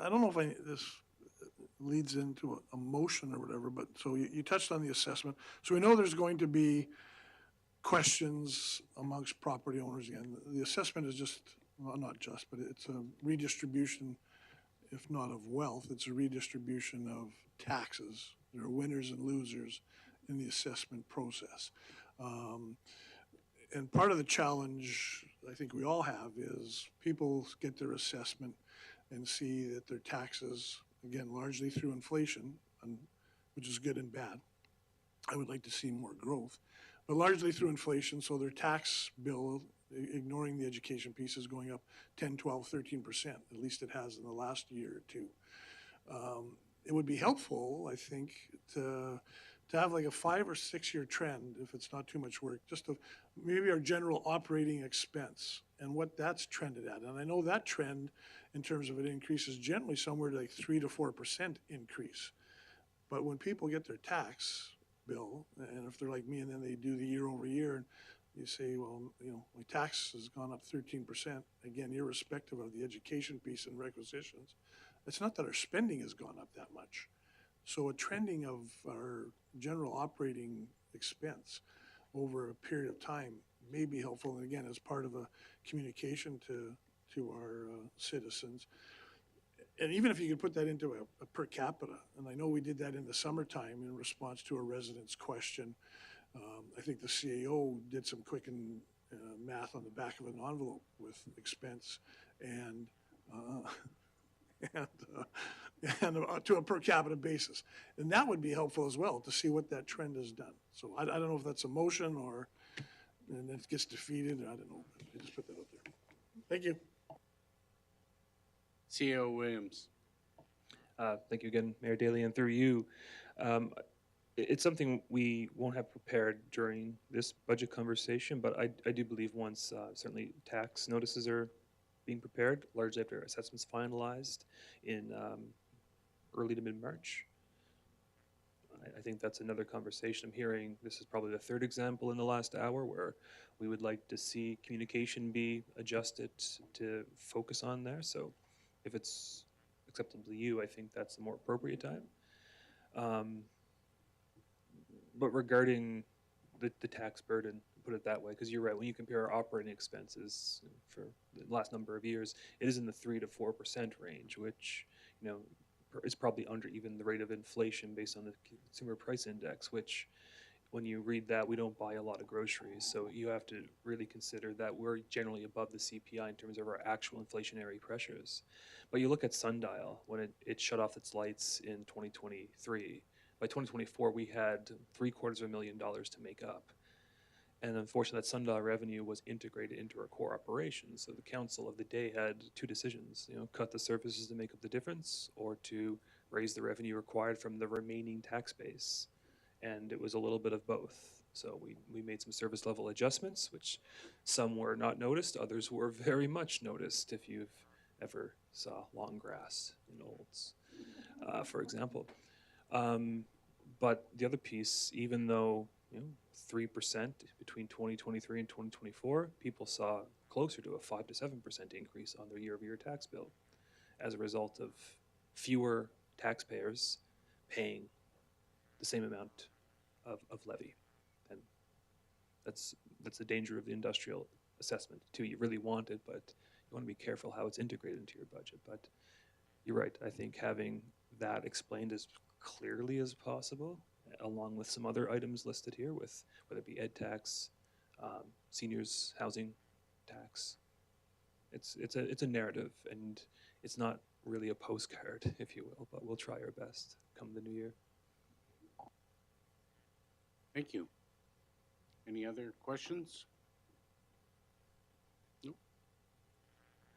don't know if this leads into a motion or whatever, but so you touched on the assessment. So we know there's going to be questions amongst property owners again. The assessment is just, well, not just, but it's a redistribution, if not of wealth, it's a redistribution of taxes. There are winners and losers in the assessment process. And part of the challenge I think we all have is people get their assessment and see that their taxes, again, largely through inflation, which is good and bad. I would like to see more growth, but largely through inflation, so their tax bill ignoring the education piece, is going up 10, 12, 13%. At least it has in the last year or two. It would be helpful, I think, to have like a 5 or 6 year trend, if it's not too much work, just of maybe our general operating expense and what that's trended at. And I know that trend in terms of an increase is generally somewhere like 3 to 4% increase. But when people get their tax bill, and if they're like me and then they do the year over year, and you say, well, you know, my tax has gone up 13%, again, irrespective of the education piece and requisitions, it's not that our spending has gone up that much. So a trending of our general operating expense over a period of time may be helpful, and again, as part of a communication to our citizens. And even if you could put that into a per capita, and I know we did that in the summertime in response to a resident's question. I think the CAO did some quick math on the back of an envelope with expense and to a per capita basis. And that would be helpful as well to see what that trend has done. So I don't know if that's a motion or, and it gets defeated, I don't know. I just put that up there. Thank you. CEO Williams. Thank you again, Mayor Daley, and through you. It's something we won't have prepared during this budget conversation, but I do believe once certainly tax notices are being prepared, largely after assessments finalized in early to mid-March. I think that's another conversation I'm hearing. This is probably the third example in the last hour where we would like to see communication be adjusted to focus on there. So if it's acceptable to you, I think that's the more appropriate time. But regarding the tax burden, put it that way, because you're right, when you compare our operating expenses for the last number of years, it is in the 3 to 4% range, which, you know, is probably under even the rate of inflation based on the consumer price index, which when you read that, we don't buy a lot of groceries. So you have to really consider that we're generally above the CPI in terms of our actual inflationary pressures. But you look at Sundial, when it shut off its lights in 2023, by 2024, we had $750,000 to make up. And unfortunately, that Sundial revenue was integrated into our core operations. So the council of the day had two decisions, you know, cut the services to make up the difference or to raise the revenue required from the remaining tax base. And it was a little bit of both. So we made some service level adjustments, which some were not noticed, others were very much noticed if you've ever saw long grass in Olds, for example. But the other piece, even though, you know, 3% between 2023 and 2024, people saw closer to a 5 to 7% increase on their year-over-year tax bill as a result of fewer taxpayers paying the same amount of levy. And that's the danger of the industrial assessment too. You really want it, but you want to be careful how it's integrated into your budget. But you're right, I think having that explained as clearly as possible, along with some other items listed here, with whether it be ed tax, seniors housing tax. It's a narrative, and it's not really a postcard, if you will, but we'll try our best come the new year. Thank you. Any other questions? Nope.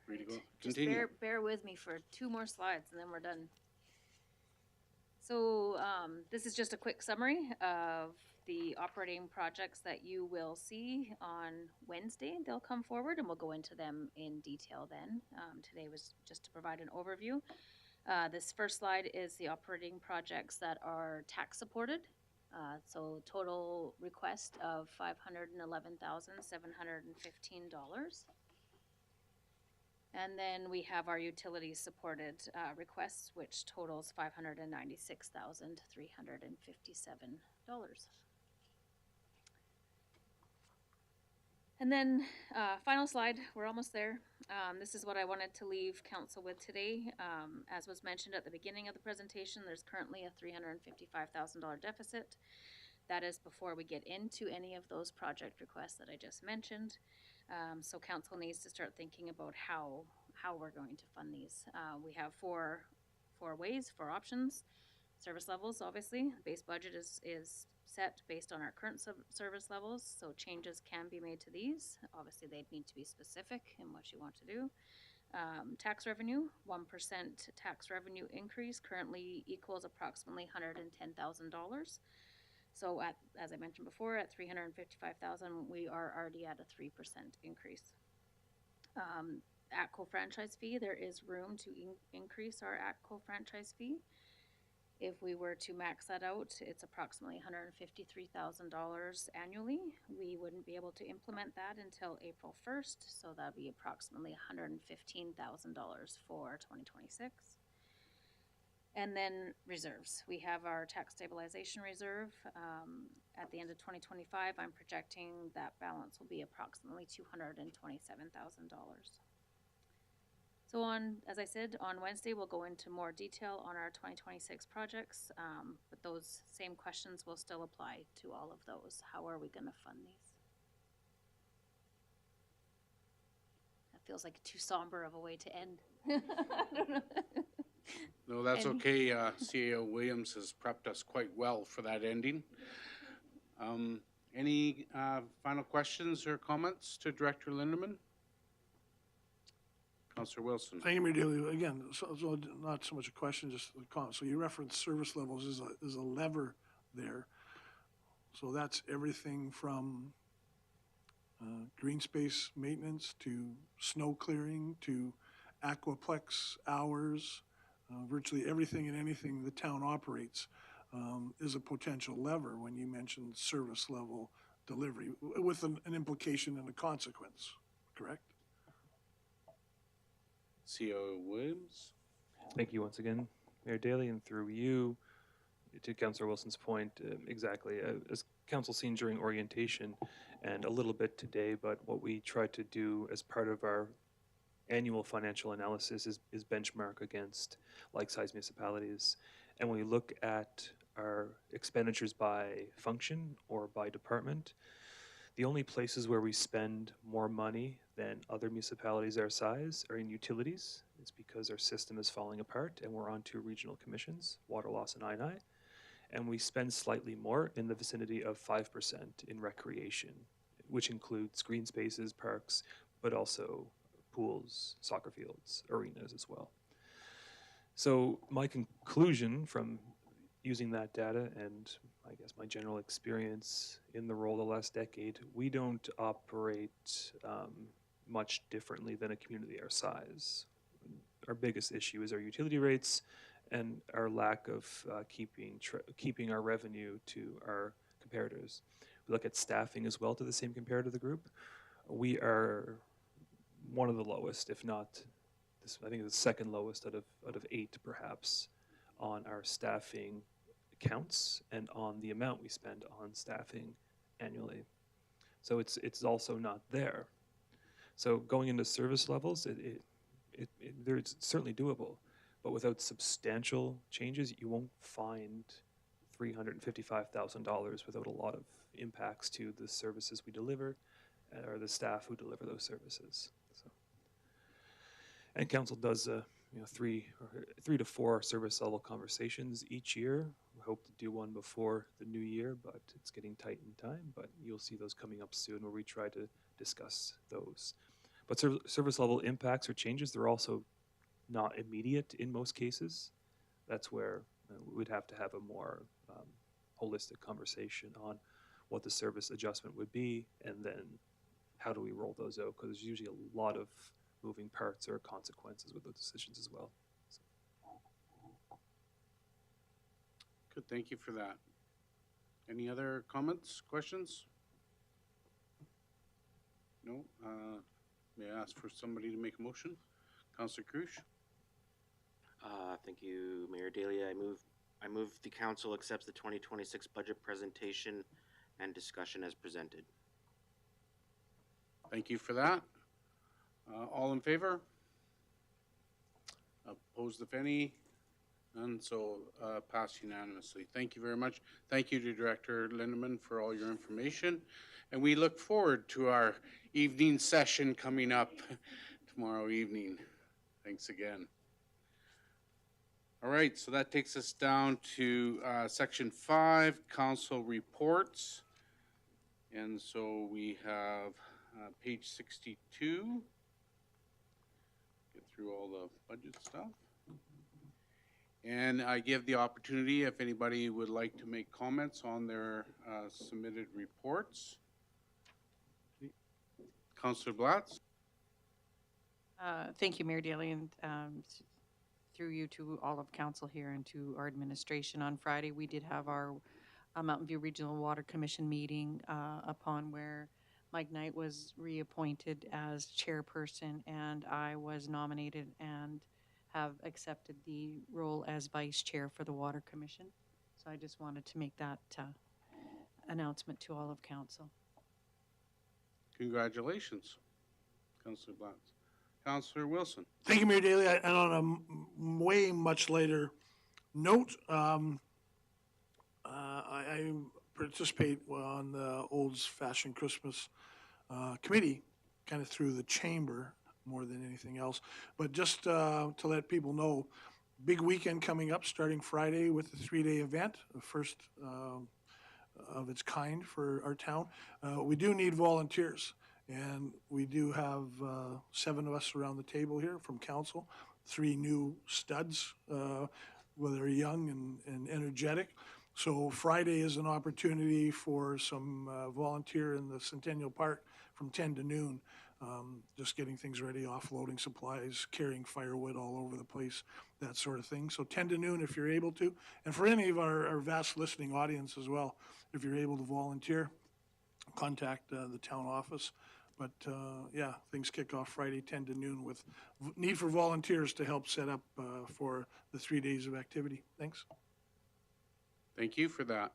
Ready to go? Just Continue. bear with me for 2 more slides and then we're done. So this is just a quick summary of the operating projects that you will see on Wednesday. They'll come forward and we'll go into them in detail then. Today was just to provide an overview. This first slide is the operating projects that are tax supported. So total request of $511,715. And then we have our utilities supported requests, which totals $596,357. And then final slide, we're almost there. This is what I wanted to leave council with today. As was mentioned at the beginning of the presentation, there's currently a $355,000 deficit. That is before we get into any of those project requests that I just mentioned. So council needs to start thinking about how we're going to fund these. We have four options. service levels, obviously. Base budget is set based on our current service levels, so changes can be made to these. Obviously, they'd need to be specific in what you want to do. Tax revenue, 1% tax revenue increase currently equals approximately $110,000. So as I mentioned before, at 355,000, we are already at a 3% increase. ATCO franchise fee, there is room to increase our ATCO franchise fee. If we were to max that out, it's approximately $153,000 annually. We wouldn't be able to implement that until April 1st, so that'd be approximately $115,000 for 2026. And then reserves. We have our tax stabilization reserve. At the end of 2025, I'm projecting that balance will be approximately $227,000. So as I said, on Wednesday, we'll go into more detail on our 2026 projects, but those same questions will still apply to all of those. How are we going to fund these? That feels like too somber of a way to end. I don't know. No, that's Any- okay. CAO Williams has prepped us quite well for that ending. Any final questions or comments to Director Lindeman? Councillor Wilson. Thank you, Mayor Daley. Again, so not so much a question, just a comment. So you referenced service levels as a lever there. So that's everything from green space maintenance to snow clearing to aquaplex hours. Virtually everything and anything the town operates is a potential lever when you mentioned service level delivery, with an implication and a consequence, correct? CAO Williams. Thank you once again, Mayor Daley, and through you, to Councillor Wilson's point, exactly. As Council seen during orientation and a little bit today, but what we try to do as part of our annual financial analysis is benchmark against like-sized municipalities. And when we look at our expenditures by function or by department, the only places where we spend more money than other municipalities our size are in utilities. It's because our system is falling apart and we're on two regional commissions, water loss and I&I. And we spend slightly more in the vicinity of 5% in recreation, which includes green spaces, parks, but also pools, soccer fields, arenas as well. So my conclusion from using that data and I guess my general experience in the role the last decade, we don't operate much differently than a community our size. Our biggest issue is our utility rates and our lack of keeping our revenue to our comparators. We look at staffing as well to the same comparator of the group. We are one of the lowest, if not, I think it's the second lowest out of 8 perhaps, on our staffing counts and on the amount we spend on staffing annually. So it's also not there. So going into service levels, they're certainly doable, but without substantial changes, you won't find $355,000 without a lot of impacts to the services we deliver or the staff who deliver those services. So, and council does 3 to 4 service level conversations each year. We hope to do one before the new year, but it's getting tight in time. But you'll see those coming up soon where we try to discuss those. But service level impacts or changes, they're also not immediate in most cases. That's where we'd have to have a more holistic conversation on what the service adjustment would be, and then how do we roll those out? Because there's usually a lot of moving parts or consequences with those decisions as well. So. Good, thank you for that. Any other comments, questions? No? May I ask for somebody to make a motion? Councillor Krush? Thank you, Mayor Daley. I move the council accepts the 2026 budget presentation and discussion as presented. Thank you for that. All in favor? Opposed, if any? None, so passed unanimously. Thank you very much. Thank you to Director Lindeman for all your information. And we look forward to our evening session coming up tomorrow evening. Thanks again. All right, so that takes us down to section 5, council reports. And so we have page 62. Get through all the budget stuff. And I give the opportunity if anybody would like to make comments on their submitted reports. Councillor Blatz? Thank you, Mayor Daley, and through you to all of council here and to our administration. On Friday, we did have our Mountain View Regional Water Commission meeting upon where Mike Knight was reappointed as chairperson, and I was nominated and have accepted the role as vice chair for the Water Commission. So I just wanted to make that announcement to all of council. Congratulations, Councillor Blatz. Councillor Wilson? Thank you, Mayor Daley. And on a way much later note, I participate on the Olds Fashioned Christmas committee, kind of through the chamber more than anything else. But just to let people know, big weekend coming up, starting Friday with the 3-day event, the first of its kind for our town. We do need volunteers. And we do have 7 of us around the table here from council, 3 new studs, well, they're young and energetic. So Friday is an opportunity for some volunteer in the Centennial Park from 10 to noon, just getting things ready, offloading supplies, carrying firewood all over the place, that sort of thing. So 10 to noon if you're able to. And for any of our vast listening audience as well, if you're able to volunteer, contact the town office. But yeah, things kick off Friday 10 to noon with need for volunteers to help set up for the 3 days of activity. Thanks. Thank you for that.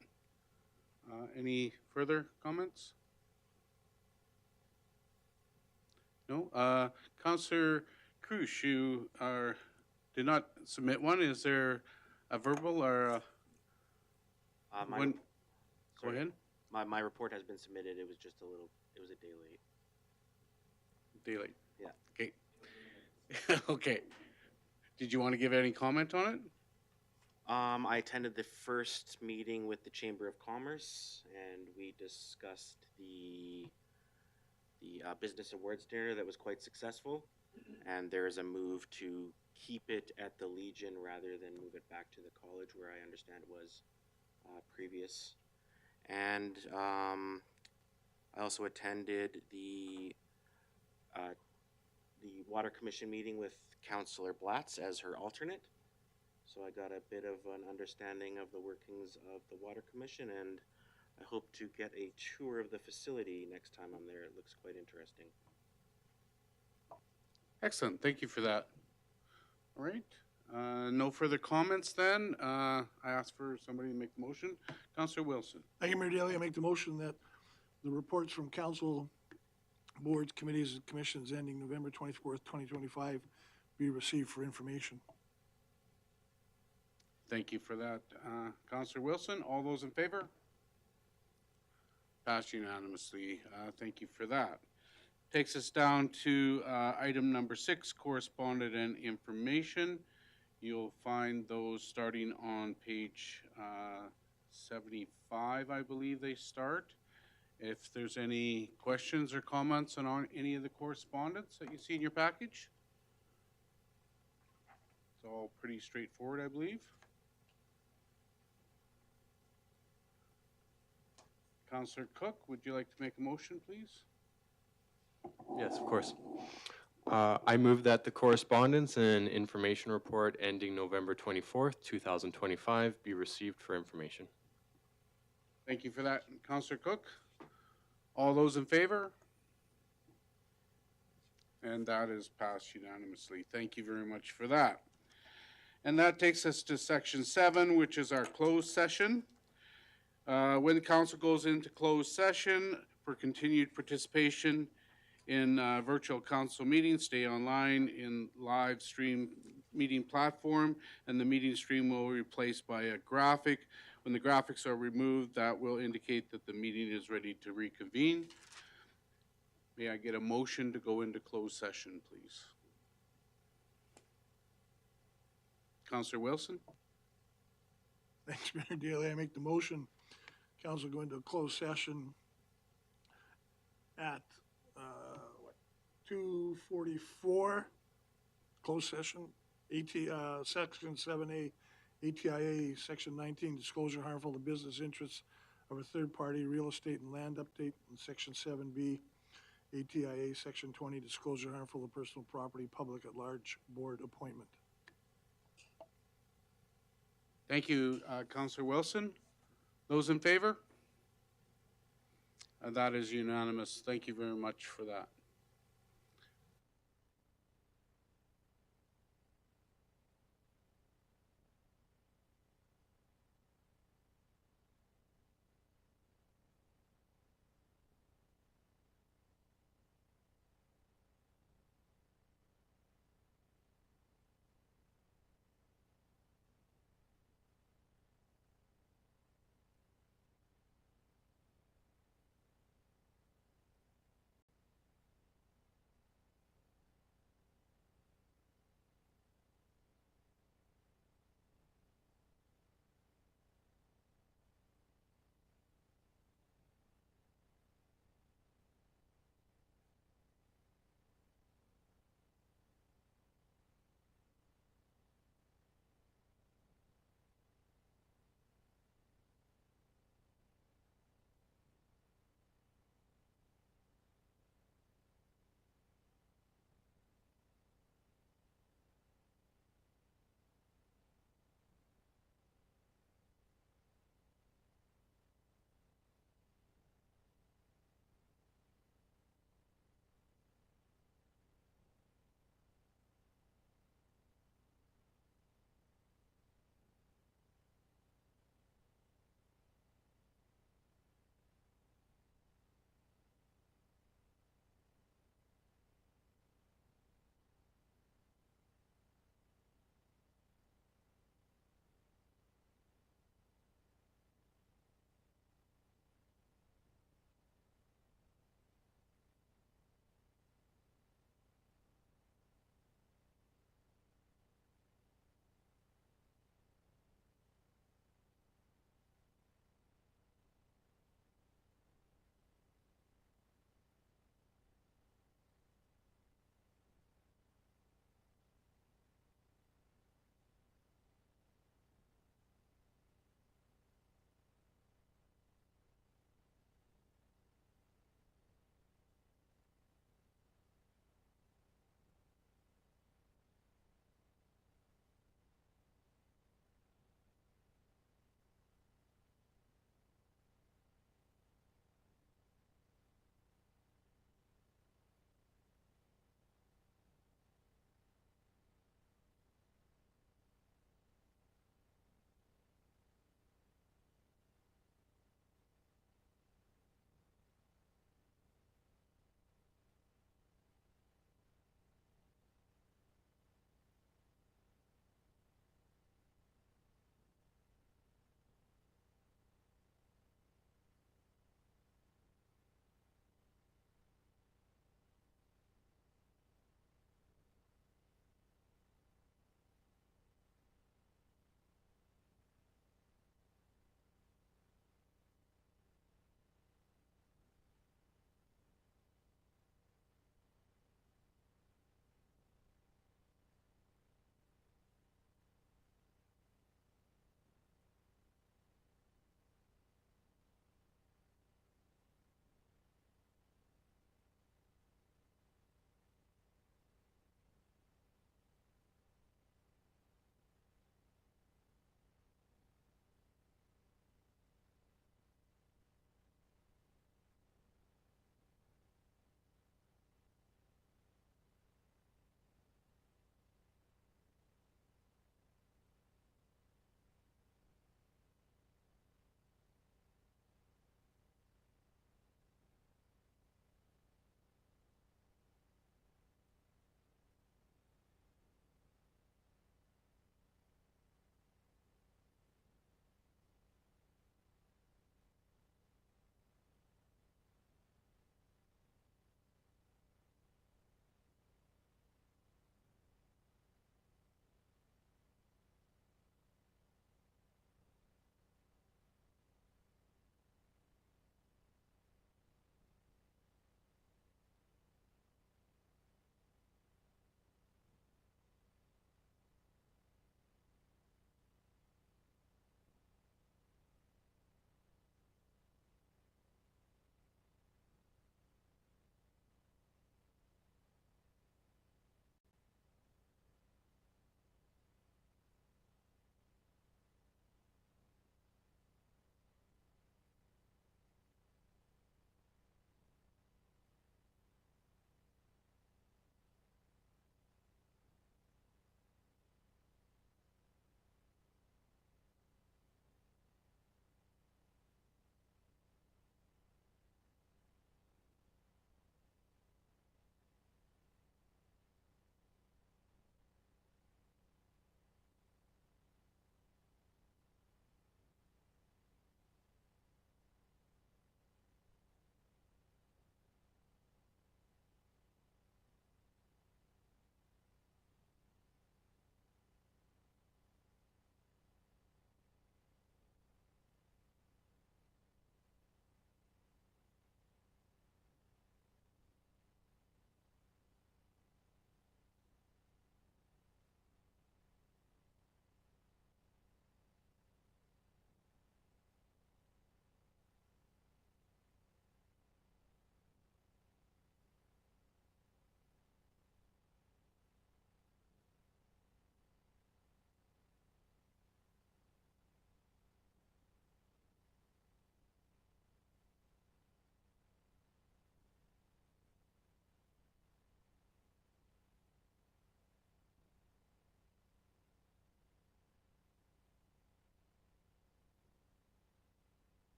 Any further comments? No? Councillor Cruz, you did not submit one. Is there a verbal or a... Go sorry. ahead. My report has been submitted. It was just a day late. Day late. Yeah. Okay. Okay. Did you want to give any comment on it? I attended the first meeting with the Chamber of Commerce, and we discussed the business awards dinner that was quite successful. And there is a move to keep it at the Legion rather than move it back to the college, where I understand it was previous. And I also attended the Water Commission meeting with Councillor Blatz as her alternate. So I got a bit of an understanding of the workings of the Water Commission, and I hope to get a tour of the facility next time I'm there. It looks quite interesting. Excellent. Thank you for that. All right. No further comments then. I ask for somebody to make the motion. Councillor Wilson. Thank you, Mayor Daley. I make the motion that the reports from council, boards, committees, and commissions ending November 24th, 2025 be received for information. Thank you for that. Councillor Wilson, all those in favor? Passed unanimously. Thank you for that. Takes us down to item number 6, correspondent and information. You'll find those starting on page 75, I believe they start. If there's any questions or comments on any of the correspondence that you see in your package. It's all pretty straightforward, I believe. Councillor Cook, would you like to make a motion, please? Yes, of course. I move that the correspondence and information report ending November 24th, 2025 be received for information. Thank you for that, Councillor Cook. All those in favor? And that is passed unanimously. Thank you very much for that. And that takes us to section 7, which is our closed session. When the council goes into closed session for continued participation in virtual council meetings, stay online in live stream meeting platform, and the meeting stream will be replaced by a graphic. When the graphics are removed, that will indicate that the meeting is ready to reconvene. May I get a motion to go into closed session, please? Counselor Wilson. Thanks, Mayor Daley. I make the motion. Council go into a closed session at, 2:44, closed session, Section 7A, ATIA, Section 19, disclosure harmful to business interests of a third party, real estate and land update, and Section 7B, ATIA, Section 20, disclosure harmful to personal property, public at large, board appointment. Thank you, Counselor Wilson. Those in favor? That is unanimous. Thank you very much for that.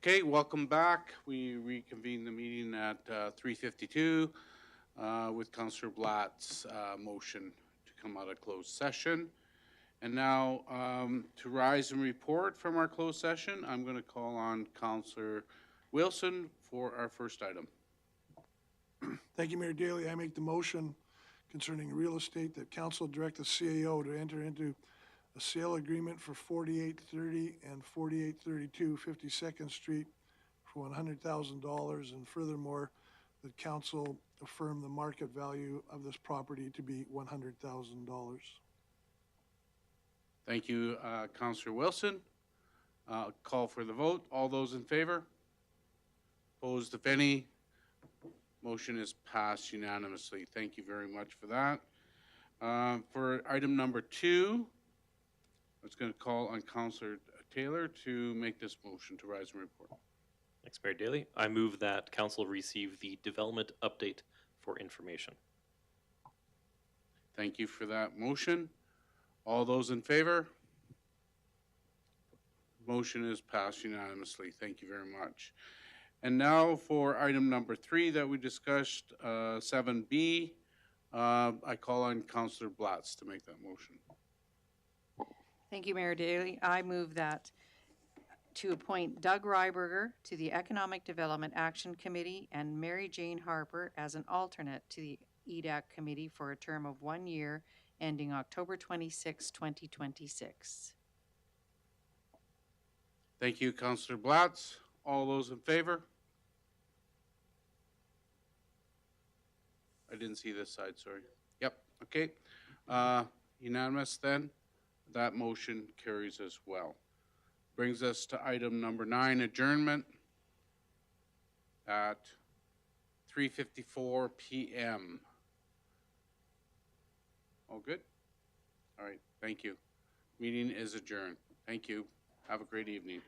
Okay, welcome back. We reconvene the meeting at 3:52 with Councillor Blatt's motion to come out of closed session. And now to rise and report from our closed session, I'm going to call on Councillor Wilson for our first item. Thank you, Mayor Daley. I make the motion concerning real estate that council direct the CAO to enter into a sale agreement for 4830 and 4832 52nd Street for $100,000, and furthermore, that council affirm the market value of this property to be $100,000. Thank you, Councillor Wilson. Call for the vote. All those in favor? Opposed, if any? Motion is passed unanimously. Thank you very much for that. For item number 2, I was going to call on Councillor Taylor to make this motion to rise and report. Thanks, Mayor Daley. I move that council receive the development update for information. Thank you for that motion. All those in favor? Motion is passed unanimously. Thank you very much. And now for item number 3 that we discussed, 7B, I call on Councillor Blatz to make that motion. Thank you, Mayor Daley. I move that to appoint Doug Ryberger to the Economic Development Action Committee and Mary Jane Harper as an alternate to the EDAC Committee for a term of 1 year ending October 26, 2026. Thank you, Councillor Blatz. All those in favor? I didn't see this side, sorry. Yep, okay. Unanimous then. That motion carries as well. Brings us to item number 9, adjournment at 3:54 p.m. All good? All right, thank you. Meeting is adjourned. Thank you. Have a great evening.